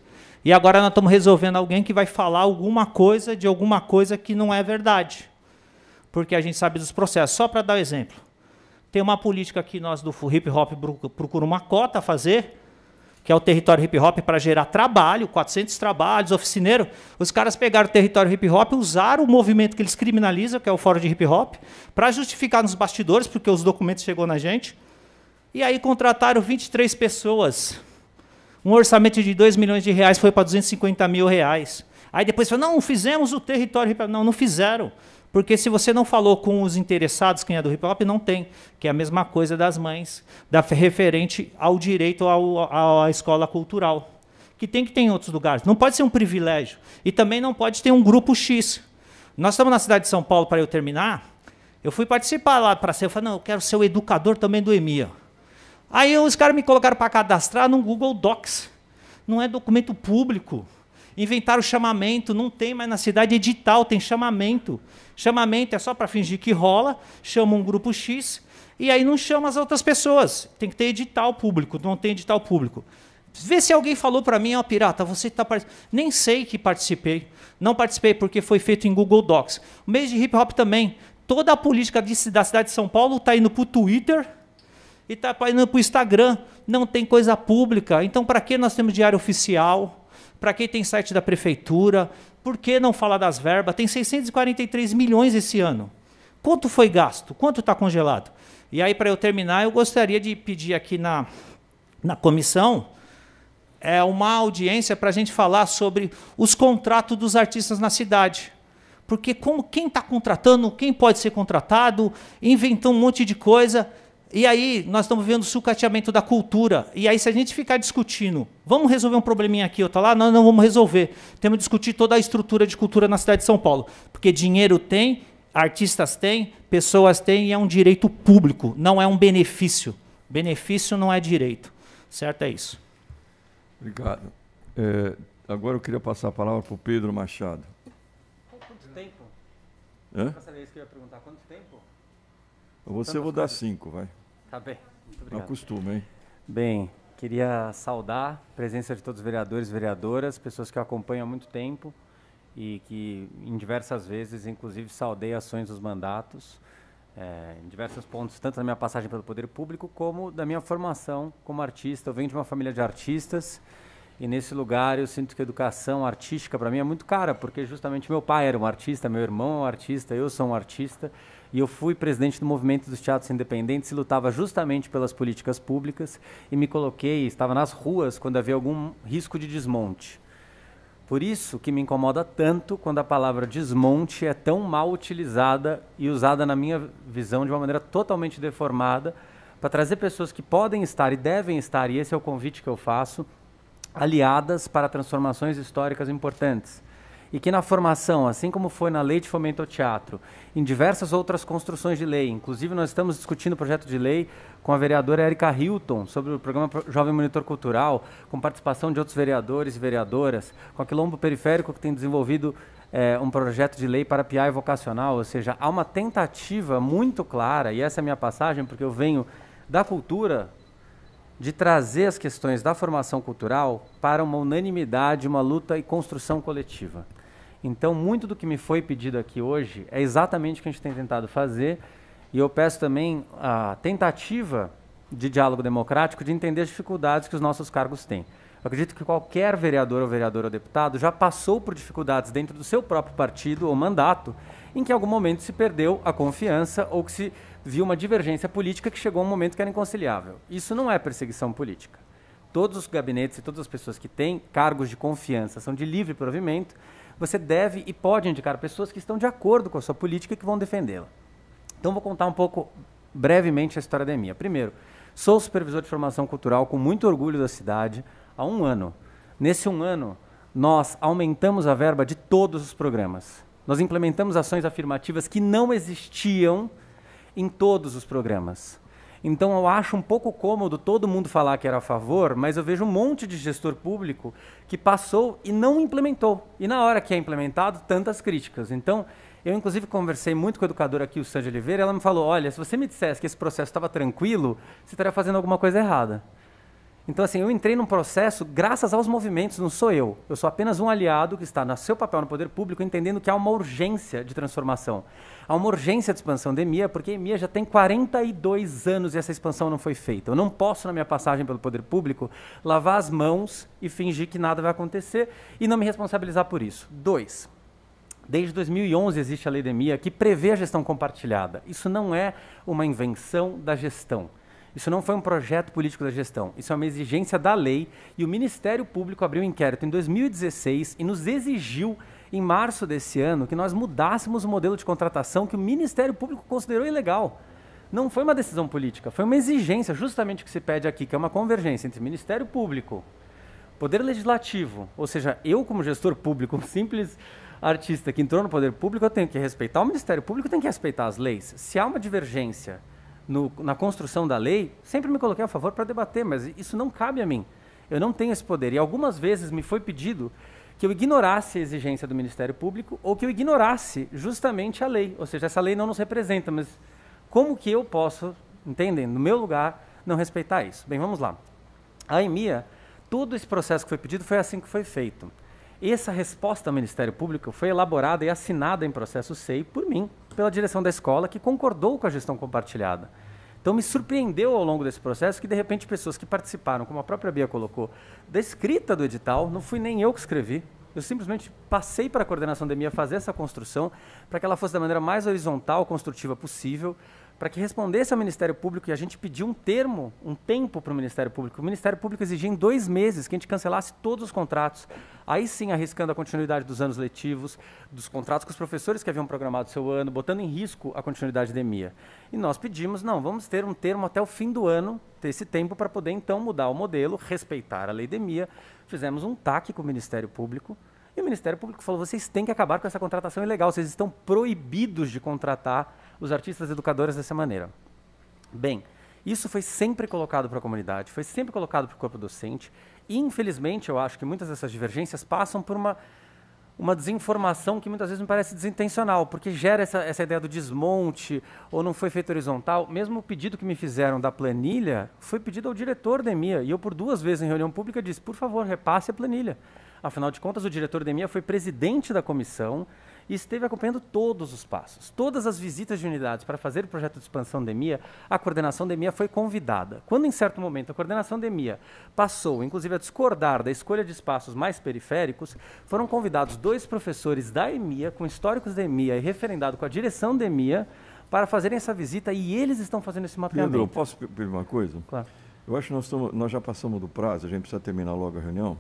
[SPEAKER 17] E agora nós estamos resolvendo alguém que vai falar alguma coisa de alguma coisa que não é verdade. Porque a gente sabe dos processos. Só para dar um exemplo. Tem uma política que nós do Hip Hop procuramos uma cota a fazer, que é o território hip hop para gerar trabalho, 400 trabalhos, oficineiro. Os caras pegaram o território hip hop, usaram o movimento que eles criminalizam, que é o Fórum de Hip Hop, para justificar nos bastidores, porque os documentos chegou na gente. E aí contrataram 23 pessoas. Um orçamento de R$2 milhões foi para R$250 mil. Aí depois falaram, não, fizemos o território hip hop. Não, não fizeram. Porque se você não falou com os interessados, quem é do hip hop, não tem. Que é a mesma coisa das mães, referente ao direito à escola cultural. Que tem em outros lugares. Não pode ser um privilégio. E também não pode ter um grupo X. Nós estamos na cidade de São Paulo, para eu terminar. Eu fui participar lá para ser. Eu falei, não, eu quero ser o educador também do EMEA. Aí os caras me colocaram para cadastrar no Google Docs. Não é documento público. Inventaram chamamento, não tem mais na cidade edital, tem chamamento. Chamamento é só para fingir que rola, chama um grupo X, e aí não chama as outras pessoas. Tem que ter edital público, não tem edital público. Vê se alguém falou para mim, pirata, você está participando. Nem sei que participei. Não participei porque foi feito em Google Docs. O mês de hip hop também. Toda a política da cidade de São Paulo está indo para o Twitter e está indo para o Instagram. Não tem coisa pública. Então, para que nós temos diário oficial? Para quem tem site da prefeitura? Por que não falar das verbas? Tem 643 milhões esse ano. Quanto foi gasto? Quanto está congelado? E aí, para eu terminar, eu gostaria de pedir aqui na comissão uma audiência para a gente falar sobre os contratos dos artistas na cidade. Porque quem está contratando, quem pode ser contratado, inventou um monte de coisa. E aí nós estamos vendo o sucateamento da cultura. E aí se a gente ficar discutindo, vamos resolver um probleminha aqui, outra lá, nós não vamos resolver. Temos que discutir toda a estrutura de cultura na cidade de São Paulo. Porque dinheiro tem, artistas têm, pessoas têm, e é um direito público, não é um benefício. Benefício não é direito. Certo? É isso.
[SPEAKER 1] Obrigado. Agora eu queria passar a palavra para o Pedro Machado.
[SPEAKER 4] Quanto tempo?
[SPEAKER 1] Hã?
[SPEAKER 4] Essa vez que eu ia perguntar, quanto tempo?
[SPEAKER 1] Você vou dar 5, vai.
[SPEAKER 4] Tá bem, muito obrigado.
[SPEAKER 1] Não acostuma, hein?
[SPEAKER 4] Bem,
[SPEAKER 20] Queria saudar a presença de todos os vereadores e vereadoras, pessoas que eu acompanho há muito tempo e que, em diversas vezes, inclusive, saudei ações dos mandatos, em diversos pontos, tanto da minha passagem pelo poder público, como da minha formação como artista. Eu venho de uma família de artistas e, nesse lugar, eu sinto que a educação artística, para mim, é muito cara, porque justamente meu pai era um artista, meu irmão é um artista, eu sou um artista, e eu fui presidente do movimento dos teatros independentes e lutava justamente pelas políticas públicas e me coloquei, estava nas ruas quando havia algum risco de desmonte. Por isso que me incomoda tanto quando a palavra desmonte é tão mal utilizada e usada, na minha visão, de uma maneira totalmente deformada, para trazer pessoas que podem estar e devem estar, e esse é o convite que eu faço, aliadas para transformações históricas importantes. E que na formação, assim como foi na Lei de Fomento ao Teatro, em diversas outras construções de lei, inclusive nós estamos discutindo o projeto de lei com a vereadora Érica Hilton sobre o programa Jovem Monitor Cultural, com participação de outros vereadores e vereadoras, com a Quilombo Periférico, que tem desenvolvido um projeto de lei para PIA vocacional, ou seja, há uma tentativa muito clara, e essa é a minha passagem, porque eu venho da cultura, de trazer as questões da formação cultural para uma unanimidade, uma luta e construção coletiva. Então, muito do que me foi pedido aqui hoje é exatamente o que a gente tem tentado fazer, e eu peço também a tentativa de diálogo democrático de entender as dificuldades que os nossos cargos têm. Eu acredito que qualquer vereador ou vereadora ou deputado já passou por dificuldades dentro do seu próprio partido ou mandato, em que em algum momento se perdeu a confiança ou que se viu uma divergência política que chegou a um momento que era inconciliável. Isso não é perseguição política. Todos os gabinetes e todas as pessoas que têm cargos de confiança são de livre provimento. Você deve e pode indicar pessoas que estão de acordo com a sua política e que vão defendê-la. Então, vou contar um pouco, brevemente, a história da EMIA. Primeiro, sou supervisor de formação cultural com muito orgulho da cidade há 1 ano. Nesse 1 ano, nós aumentamos a verba de todos os programas. Nós implementamos ações afirmativas que não existiam em todos os programas. Então, eu acho um pouco cômodo todo mundo falar que era a favor, mas eu vejo um monte de gestor público que passou e não implementou. E na hora que é implementado, tantas críticas. Então, eu inclusive conversei muito com a educadora aqui, o Sandra Oliveira, e ela me falou, olha, se você me dissesse que esse processo estava tranquilo, você estaria fazendo alguma coisa errada. Então, assim, eu entrei num processo graças aos movimentos, não sou eu. Eu sou apenas um aliado que está no seu papel no poder público, entendendo que há uma urgência de transformação. Há uma urgência de expansão da EMIA, porque a EMIA já tem 42 anos e essa expansão não foi feita. Eu não posso, na minha passagem pelo poder público, lavar as mãos e fingir que nada vai acontecer e não me responsabilizar por isso. 2. Desde 2011 existe a lei da EMIA que prevê a gestão compartilhada. Isso não é uma invenção da gestão. Isso não foi um projeto político da gestão, isso é uma exigência da lei, e o Ministério Público abriu um inquérito em 2016 e nos exigiu, em março desse ano, que nós mudássemos o modelo de contratação que o Ministério Público considerou ilegal. Não foi uma decisão política, foi uma exigência, justamente o que se pede aqui, que é uma convergência entre Ministério Público, Poder Legislativo, ou seja, eu como gestor público, um simples artista que entrou no Poder Público, eu tenho que respeitar o Ministério Público, eu tenho que respeitar as leis. Se há uma divergência na construção da lei, sempre me coloquei a favor para debater, mas isso não cabe a mim. Eu não tenho esse poder. E algumas vezes me foi pedido que eu ignorasse a exigência do Ministério Público ou que eu ignorasse justamente a lei. Ou seja, essa lei não nos representa, mas como que eu posso, entendem, no meu lugar, não respeitar isso? Bem, vamos lá. A EMIA, todo esse processo que foi pedido foi assim que foi feito. Essa resposta ao Ministério Público foi elaborada e assinada em processo SEI por mim, pela direção da escola, que concordou com a gestão compartilhada. Então, me surpreendeu ao longo desse processo que, de repente, pessoas que participaram, como a própria Bia colocou, da escrita do edital, não fui nem eu que escrevi, eu simplesmente passei para a coordenação da EMIA fazer essa construção, para que ela fosse da maneira mais horizontal, construtiva possível, para que respondesse ao Ministério Público, e a gente pediu um tempo para o Ministério Público. O Ministério Público exigia em 2 meses que a gente cancelasse todos os contratos, aí sim arriscando a continuidade dos anos letivos, dos contratos com os professores que haviam programado o seu ano, botando em risco a continuidade da EMIA. E nós pedimos, não, vamos ter um termo até o fim do ano, ter esse tempo para poder então mudar o modelo, respeitar a lei da EMIA. Fizemos um TAC com o Ministério Público, e o Ministério Público falou, vocês têm que acabar com essa contratação ilegal, vocês estão proibidos de contratar os artistas educadores dessa maneira. Bem, isso foi sempre colocado para a comunidade, foi sempre colocado para o corpo docente, e infelizmente eu acho que muitas dessas divergências passam por uma desinformação que muitas vezes me parece desintencional, porque gera essa ideia do desmonte, ou não foi feito horizontal. Mesmo o pedido que me fizeram da planilha foi pedido ao diretor da EMEA, e eu por 2 vezes em reunião pública disse, por favor, repasse a planilha. Afinal de contas, o diretor da EMEA foi presidente da comissão e esteve acompanhando todos os passos. Todas as visitas de unidades para fazer o projeto de expansão da EMEA, a coordenação da EMEA foi convidada. Quando, em certo momento, a coordenação da EMEA passou, inclusive, a discordar da escolha de espaços mais periféricos, foram convidados 2 professores da EMEA, com históricos da EMEA e referendado com a direção da EMEA, para fazerem essa visita, e eles estão fazendo esse mapeamento.
[SPEAKER 1] Pedro, posso pedir uma coisa?
[SPEAKER 20] Claro.
[SPEAKER 1] Eu acho que nós já passamos do prazo, a gente precisa terminar logo a reunião.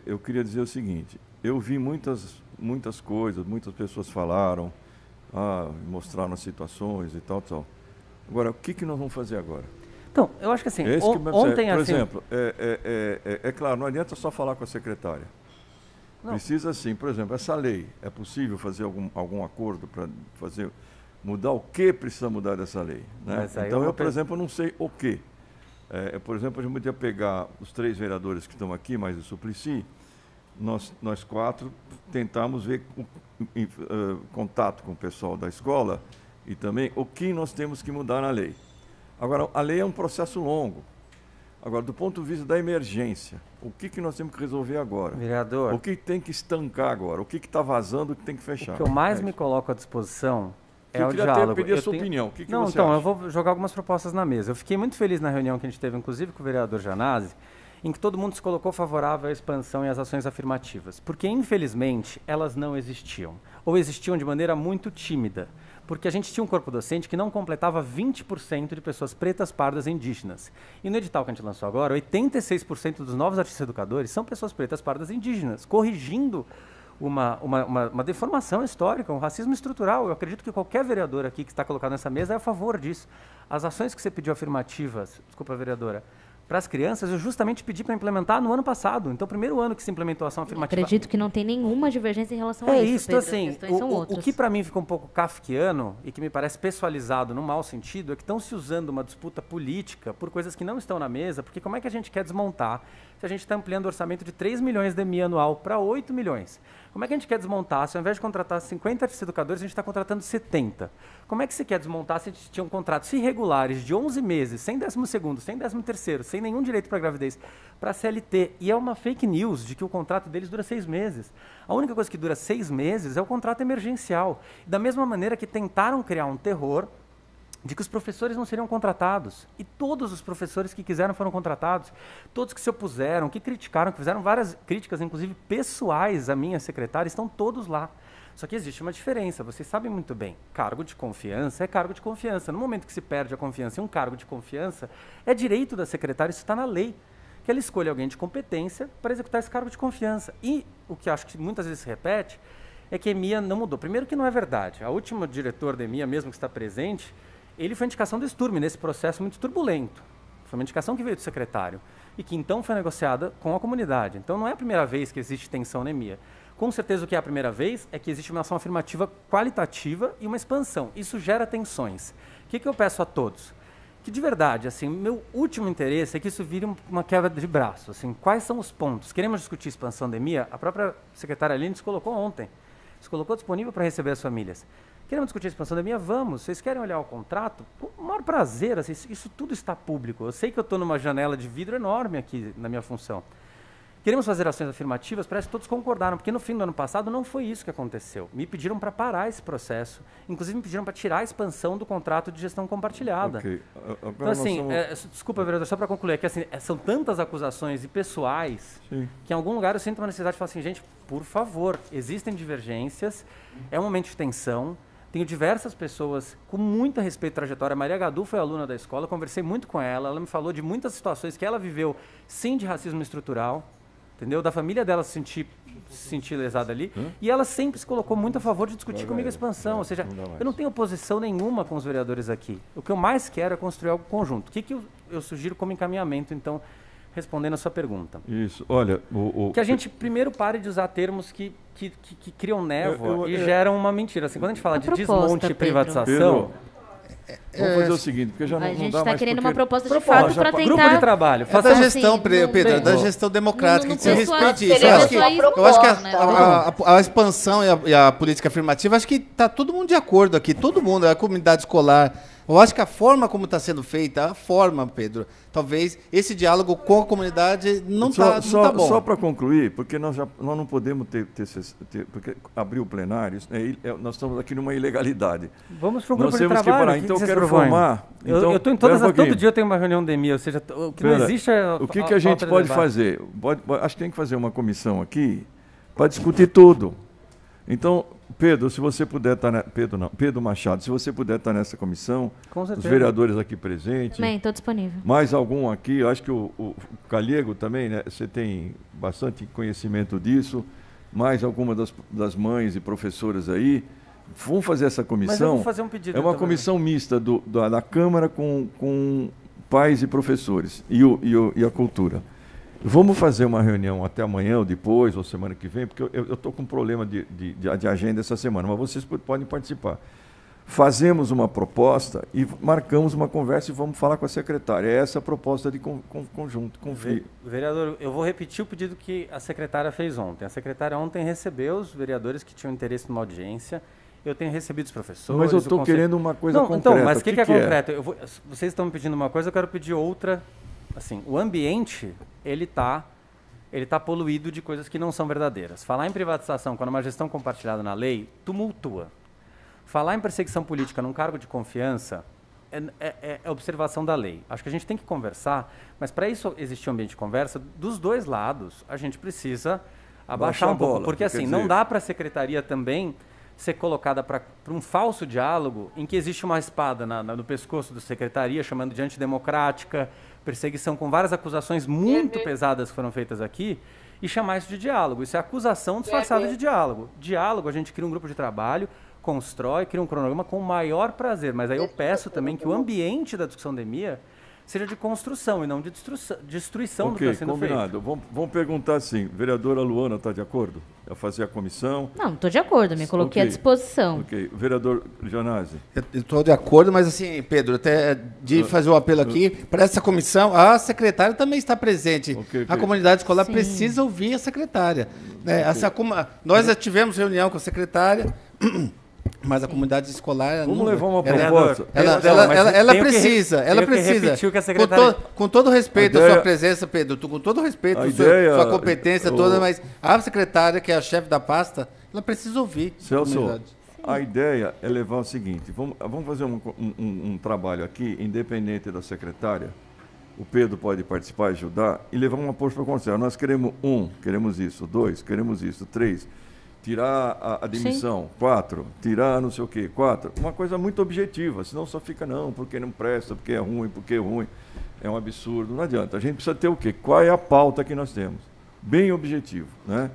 [SPEAKER 1] Eu queria dizer o seguinte, eu vi muitas coisas, muitas pessoas falaram, mostraram as situações e tal. Agora, o que nós vamos fazer agora?
[SPEAKER 20] Então, eu acho que assim,
[SPEAKER 1] ontem... Por
[SPEAKER 20] assim...
[SPEAKER 1] exemplo, é claro, não adianta só falar com a secretária. Não. Precisa, assim, por exemplo, essa lei, é possível fazer algum acordo para mudar o que precisa mudar dessa lei? Né? Então, eu, por exemplo, não sei o que. Por exemplo, a gente podia pegar os 3 vereadores que estão aqui, mais o Suplicy, nós 4 tentamos ver contato com o pessoal da escola e também o que nós temos que mudar na lei. Agora, a lei é um processo longo. Agora, do ponto de vista da emergência, o que nós temos que resolver agora?
[SPEAKER 20] Vereador.
[SPEAKER 1] O que tem que estancar agora? O que está vazando, o que tem que fechar?
[SPEAKER 20] O que eu mais me coloco à disposição é o diálogo.
[SPEAKER 1] Eu queria pedir a sua opinião. O que você acha?
[SPEAKER 20] Eu vou jogar algumas propostas na mesa. Eu fiquei muito feliz na reunião que a gente teve, inclusive com o vereador Janazzi, em que todo mundo se colocou favorável à expansão e às ações afirmativas. Porque, infelizmente, elas não existiam. Ou existiam de maneira muito tímida. Porque a gente tinha um corpo docente que não completava 20% de pessoas pretas, pardas e indígenas. E no edital que a gente lançou agora, 86% dos novos artistas educadores são pessoas pretas, pardas e indígenas, corrigindo uma deformação histórica, um racismo estrutural. Eu acredito que qualquer vereador aqui que está colocado nessa mesa é a favor disso. As ações que você pediu afirmativas, desculpa, vereadora, para as crianças, eu justamente pedi para implementar no ano passado. Então, o primeiro ano que se implementou a ação afirmativa...
[SPEAKER 16] Acredito que não tem nenhuma divergência em relação a isso, Pedro.
[SPEAKER 20] Assim, o que para mim ficou um pouco kafkiano e que me parece pessoalizado no mau sentido é que estão se usando uma disputa política por coisas que não estão na mesa, porque como é que a gente quer desmontar se a gente está ampliando o orçamento de 3 milhões de EMEA anual para 8 milhões? Como é que a gente quer desmontar se ao invés de contratar 50 artistas educadores, a gente está contratando 70? Como é que se quer desmontar se a gente tinha contratos irregulares de 11 meses, sem 12º, sem 13º, sem nenhum direito para gravidez, para a CLT? E é uma fake news de que o contrato deles dura 6 meses. A única coisa que dura 6 meses é o contrato emergencial. Da mesma maneira que tentaram criar um terror de que os professores não seriam contratados. E todos os professores que quiseram foram contratados. Todos que se opuseram, que criticaram, que fizeram várias críticas, inclusive pessoais à minha secretária, estão todos lá. Só que existe uma diferença, vocês sabem muito bem. Cargo de confiança é cargo de confiança. No momento que se perde a confiança em um cargo de confiança, é direito da secretária, isso está na lei, que ela escolha alguém de competência para executar esse cargo de confiança. E o que acho que muitas vezes se repete é que a EMEA não mudou. Primeiro que não é verdade. A última diretora da EMEA, mesmo que está presente, ele foi indicação do Sturme nesse processo muito turbulento. Foi uma indicação que veio do secretário e que então foi negociada com a comunidade. Então não é a primeira vez que existe tensão na EMEA. Com certeza o que é a primeira vez é que existe uma ação afirmativa qualitativa e uma expansão. Isso gera tensões. O que eu peço a todos? Que de verdade, assim, meu último interesse é que isso vire uma quebra de braço. Assim, quais são os pontos? Queremos discutir expansão da EMEA? A própria secretária Aline se colocou ontem. Se colocou disponível para receber as famílias. Queremos discutir a expansão da EMEA? Vamos. Vocês querem olhar o contrato? Com o maior prazer. Assim, isso tudo está público. Eu sei que eu estou numa janela de vidro enorme aqui na minha função. Queremos fazer ações afirmativas? Parece que todos concordaram, porque no fim do ano passado não foi isso que aconteceu. Me pediram para parar esse processo. Inclusive me pediram para tirar a expansão do contrato de gestão compartilhada.
[SPEAKER 1] Okay.
[SPEAKER 20] Então, assim, desculpa, vereador, só para concluir, é que assim, são tantas acusações e pessoais que em algum lugar eu sinto uma necessidade de falar assim, gente, por favor, existem divergências, é um momento de tensão. Tenho diversas pessoas com muito respeito à trajetória. A Maria Gadu foi aluna da escola, conversei muito com ela. Ela me falou de muitas situações que ela viveu, sim, de racismo estrutural, entendeu? Da família dela se sentir lesada ali. E ela sempre se colocou muito a favor de discutir comigo a expansão. Ou seja, eu não tenho oposição nenhuma com os vereadores aqui. O que eu mais quero é construir algo conjunto. O que eu sugiro como encaminhamento, então, respondendo a sua pergunta?
[SPEAKER 1] Isso, olha...
[SPEAKER 20] Que a gente primeiro pare de usar termos que criam névoa e geram uma mentira. Assim, quando a gente fala de desmonte e privatização...
[SPEAKER 1] Vamos fazer o seguinte, porque já
[SPEAKER 16] A
[SPEAKER 1] não
[SPEAKER 16] gente
[SPEAKER 1] dá
[SPEAKER 16] está
[SPEAKER 1] mais...
[SPEAKER 16] querendo
[SPEAKER 1] porque-
[SPEAKER 16] uma proposta de fato para tentar...
[SPEAKER 20] Grupo de trabalho.
[SPEAKER 3] É da gestão,
[SPEAKER 16] assim,
[SPEAKER 3] Pedro, é da
[SPEAKER 16] não-
[SPEAKER 3] gestão democrática,
[SPEAKER 16] não
[SPEAKER 3] que você
[SPEAKER 16] pessoal,
[SPEAKER 3] respeite isso.
[SPEAKER 16] seria
[SPEAKER 3] Eu acho que,
[SPEAKER 16] só
[SPEAKER 3] eu acho que
[SPEAKER 16] né?
[SPEAKER 3] a expansão e a política afirmativa, acho que está todo mundo de acordo aqui, todo mundo, a comunidade escolar. Eu acho que a forma como está sendo feita, a forma, Pedro, talvez esse diálogo com a comunidade não está bom.
[SPEAKER 1] Só para concluir, porque nós não podemos porque abrir o plenário, nós estamos aqui numa ilegalidade.
[SPEAKER 20] Vamos para um
[SPEAKER 1] Nós
[SPEAKER 20] grupo de
[SPEAKER 1] temos que
[SPEAKER 20] trabalho.
[SPEAKER 1] parar.
[SPEAKER 20] O que
[SPEAKER 1] Então
[SPEAKER 20] que
[SPEAKER 1] eu
[SPEAKER 20] vocês
[SPEAKER 1] quero
[SPEAKER 20] propõem?
[SPEAKER 1] formar...
[SPEAKER 20] Eu estou em todas as... Todo dia eu tenho uma reunião da EMIA, ou seja, o que não existe é...
[SPEAKER 1] O que a gente pode fazer? Acho que tem que fazer uma comissão aqui para discutir tudo. Então, Pedro, se você puder estar... Pedro Machado, se você puder estar nessa comissão,
[SPEAKER 20] Com
[SPEAKER 1] os
[SPEAKER 20] certeza.
[SPEAKER 1] vereadores aqui presentes...
[SPEAKER 16] Também, estou disponível.
[SPEAKER 1] Mais algum aqui, eu acho que o Calhego também, né? Você tem bastante conhecimento disso, mais alguma das mães e professoras aí. Vamos fazer essa comissão.
[SPEAKER 20] Mas eu vou fazer um pedido
[SPEAKER 1] É uma
[SPEAKER 20] também.
[SPEAKER 1] comissão mista da Câmara com pais e professores e a cultura. Vamos fazer uma reunião até amanhã ou depois, ou semana que vem, porque eu estou com um problema de agenda essa semana, mas vocês podem participar. Fazemos uma proposta e marcamos uma conversa e vamos falar com a secretária. É essa a proposta de conjunto.
[SPEAKER 20] Vereador, eu vou repetir o pedido que a secretária fez ontem. A secretária ontem recebeu os vereadores que tinham interesse numa audiência. Eu tenho recebido os professores.
[SPEAKER 1] Mas eu estou querendo uma coisa concreta.
[SPEAKER 20] Então, mas o que é concreto? Vocês estão me pedindo uma coisa, eu quero pedir outra. Assim, o ambiente, ele tá poluído de coisas que não são verdadeiras. Falar em privatização, quando uma gestão compartilhada na lei, tumultua. Falar em perseguição política num cargo de confiança é observação da lei. Acho que a gente tem que conversar, mas para isso existir um ambiente de conversa, dos dois lados, a gente precisa abaixar um pouco. Porque assim, não dá para a secretaria também ser colocada para um falso diálogo em que existe uma espada no pescoço da secretaria, chamando de antidemocrática, perseguição com várias acusações muito pesadas que foram feitas aqui, e chamar isso de diálogo. Isso é acusação disfarçada de diálogo. Diálogo, a gente cria um grupo de trabalho, constrói, cria um cronograma com o maior prazer. Mas aí eu peço também que o ambiente da discussão da EMIA seja de construção e não de destruição do que está sendo
[SPEAKER 1] combinado.
[SPEAKER 20] feito.
[SPEAKER 1] Vamos perguntar assim, vereadora Luana está de acordo a fazer a comissão?
[SPEAKER 16] Não, estou de acordo, me coloquei à disposição.
[SPEAKER 1] Ok. Vereador Janazzi?
[SPEAKER 3] Eu estou de acordo, mas assim, Pedro, até de fazer o apelo aqui, para essa comissão, a secretária também está presente. A comunidade escolar precisa ouvir a secretária. Nós já tivemos reunião com a secretária, mas a comunidade escolar...
[SPEAKER 1] Vamos levar uma proposta.
[SPEAKER 3] Ela precisa, com todo respeito à sua presença, Pedro, com todo respeito à sua competência toda, mas a secretária, que é a chefe da pasta, ela precisa ouvir.
[SPEAKER 1] Celso, a ideia é levar o seguinte, vamos fazer um trabalho aqui, independente da secretária, o Pedro pode participar e ajudar, e levar uma posta para o conselho. Nós queremos 1, queremos isso, 2, queremos isso, 3... tirar a demissão, 4, tirar não sei o quê, 4, uma coisa muito objetiva, senão só fica não, porque não presta, porque é ruim, é um absurdo, não adianta. A gente precisa ter o quê? Qual é a pauta que nós temos? Bem objetivo, né?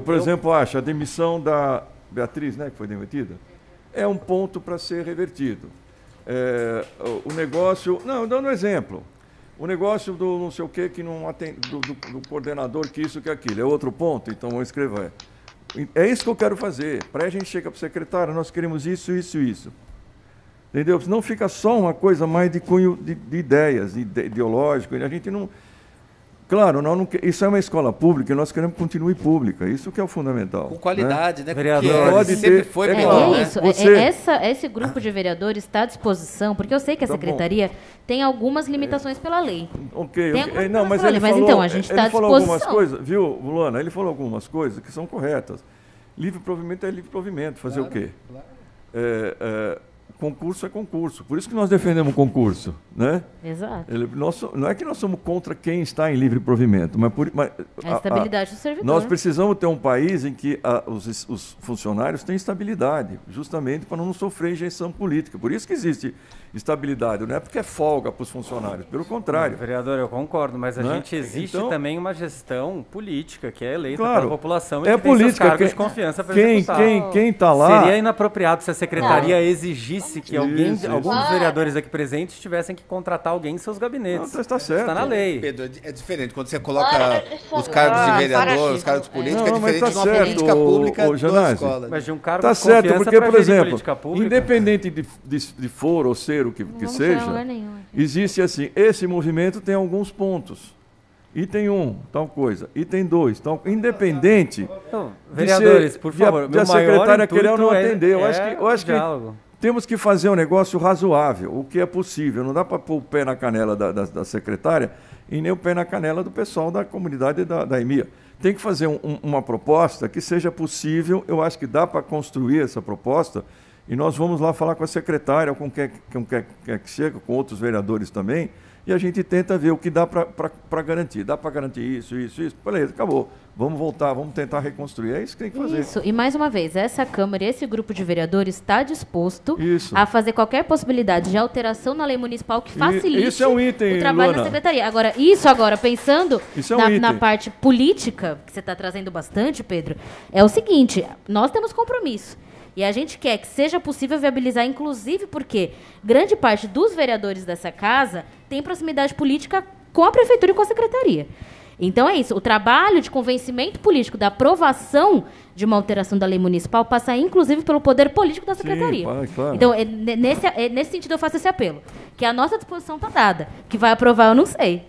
[SPEAKER 1] Por exemplo, acho a demissão da Beatriz, né, que foi demitida, é um ponto para ser revertido. O negócio, dando um exemplo, o negócio do não sei o quê, que não atende, do coordenador, que isso, que aquilo, é outro ponto, então vamos escrever. É isso que eu quero fazer. Para a gente chegar para o secretário, nós queremos isso, isso e isso. Entendeu? Senão fica só uma coisa mais de cunho de ideias, ideológico. A gente não... Claro, isso é uma escola pública e nós queremos que continue pública. Isso que é o fundamental.
[SPEAKER 3] Com qualidade, né?
[SPEAKER 20] Vereador,
[SPEAKER 1] pode
[SPEAKER 3] sempre
[SPEAKER 1] ter,
[SPEAKER 3] foi
[SPEAKER 16] É isso. Esse grupo de vereadores está à disposição, porque eu sei que a secretaria tem algumas limitações pela lei.
[SPEAKER 1] Ok.
[SPEAKER 16] Não,
[SPEAKER 1] mas
[SPEAKER 16] então a gente está à disposição.
[SPEAKER 1] Falou algumas coisas, viu, Luana? Ele falou algumas coisas que são corretas. Livre provimento é livre provimento. Fazer o quê? Claro. Concurso é concurso. Por isso que nós defendemos o concurso, né?
[SPEAKER 16] Exato.
[SPEAKER 1] Não é que nós somos contra quem está em livre provimento, mas
[SPEAKER 16] a estabilidade do servidor.
[SPEAKER 1] Nós precisamos ter um país em que os funcionários têm estabilidade, justamente para não sofrer injeção política. Por isso que existe estabilidade, não é porque é folga para os funcionários, pelo contrário.
[SPEAKER 20] Vereador, eu concordo, mas a gente existe também uma gestão política que é eleita pela população
[SPEAKER 1] e que tem seus
[SPEAKER 20] cargos de confiança para executar.
[SPEAKER 1] Quem está lá...
[SPEAKER 20] Seria inapropriado se a secretaria exigisse disse que alguns dos vereadores aqui presentes tivessem que contratar alguém em seus gabinetes.
[SPEAKER 1] Não, está certo.
[SPEAKER 20] Está na lei.
[SPEAKER 3] Pedro, é diferente. Quando você coloca os cargos de vereador, os cargos políticos, é diferente de uma política pública da escola.
[SPEAKER 20] Mas de um cargo
[SPEAKER 1] tá
[SPEAKER 20] de
[SPEAKER 1] certo,
[SPEAKER 20] confiança
[SPEAKER 1] porque,
[SPEAKER 20] pra
[SPEAKER 1] por
[SPEAKER 20] gerir
[SPEAKER 1] exemplo,
[SPEAKER 20] política pública.
[SPEAKER 1] independente de for ou ser o que seja, existe assim, esse movimento tem alguns pontos. Item 1, tal coisa. Item 2, tal. Independente.
[SPEAKER 20] Então, vereadores, por favor,
[SPEAKER 1] de a secretária querer ou não
[SPEAKER 20] é
[SPEAKER 1] atender. Eu acho que temos que fazer um negócio razoável, o que é possível. Não dá para pôr o pé na canela da secretária e nem o pé na canela do pessoal da comunidade da EMIA. Tem que fazer uma proposta que seja possível. Eu acho que dá para construir essa proposta e nós vamos lá falar com a secretária, com quem quer que seja, com outros vereadores também, e a gente tenta ver o que dá para garantir. Dá para garantir isso. Beleza, acabou. Vamos voltar, vamos tentar reconstruir. É isso que tem que fazer.
[SPEAKER 16] Isso, e mais uma vez, essa Câmara, esse grupo de vereadores está disposto a fazer qualquer possibilidade de alteração na lei municipal que facilite
[SPEAKER 1] isso é um item,
[SPEAKER 16] o trabalho
[SPEAKER 1] Luana.
[SPEAKER 16] da secretaria. Agora, pensando na parte política, que você está trazendo bastante, Pedro, é o seguinte, nós temos compromisso. E a gente quer que seja possível viabilizar, inclusive porque grande parte dos vereadores dessa casa tem proximidade política com a prefeitura e com a secretaria. Então é isso. O trabalho de convencimento político da aprovação de uma alteração da lei municipal passa, inclusive, pelo poder político da secretaria.
[SPEAKER 1] Sim, claro.
[SPEAKER 16] Então, nesse sentido, eu faço esse apelo. Que a nossa disposição está dada. Que vai aprovar, eu não sei.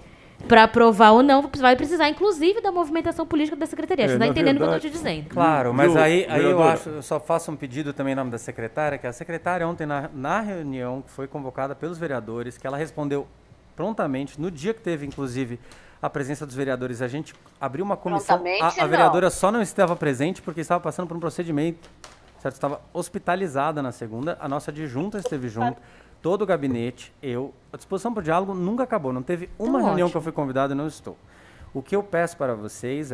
[SPEAKER 16] Para aprovar ou não, vai precisar, inclusive, da movimentação política da secretaria. Você está entendendo o que eu estou te dizendo?
[SPEAKER 20] Claro, mas aí eu só faço um pedido também em nome da secretária, que a secretária ontem, na reunião que foi convocada pelos vereadores, que ela respondeu prontamente, no dia que teve, inclusive, a presença dos vereadores, a gente abriu uma comissão. A vereadora só não estava presente porque estava passando por um procedimento, certo? Estava hospitalizada na segunda, a nossa adjunta esteve junto, todo o gabinete, a disposição para o diálogo nunca acabou, não teve uma reunião que eu fui convidado e não estou. O que eu peço para vocês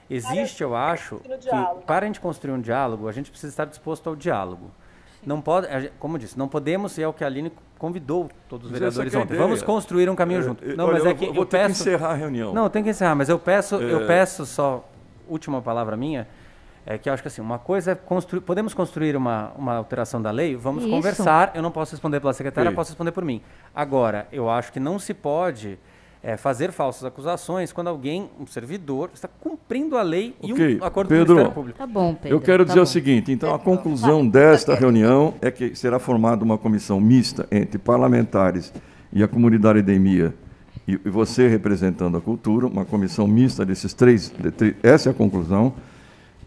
[SPEAKER 20] existe, eu acho, que para a gente construir um diálogo, a gente precisa estar disposto ao diálogo. Não pode, como eu disse, não podemos, e é o que a Aline convidou todos os vereadores ontem. Vamos construir um caminho junto. Não,
[SPEAKER 1] olha,
[SPEAKER 20] mas é que
[SPEAKER 1] eu vou ter que encerrar a reunião.
[SPEAKER 20] Não, tem que encerrar, mas eu peço só, última palavra minha, é que eu acho que assim, uma coisa é construir, podemos construir uma alteração da lei, vamos conversar, eu não posso responder pela secretária, eu posso responder por mim. Agora, eu acho que não se pode fazer falsas acusações quando alguém, um servidor, está cumprindo a lei e um acordo com o Ministério Público.
[SPEAKER 16] Tá bom, Pedro.
[SPEAKER 1] Eu quero dizer o seguinte, então a conclusão desta reunião é que será formada uma comissão mista entre parlamentares e a comunidade da EMIA e você representando a cultura, uma comissão mista desses três, essa é a conclusão,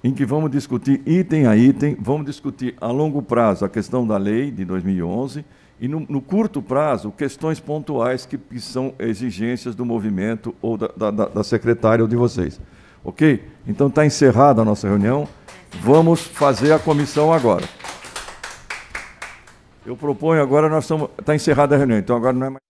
[SPEAKER 1] em que vamos discutir item a item, vamos discutir a longo prazo a questão da lei de 2011 e no curto prazo questões pontuais que são exigências do movimento ou da secretária ou de vocês. Ok? Então está encerrada a nossa reunião, vamos fazer a comissão agora. Eu proponho agora, está encerrada a reunião, então agora não é mais...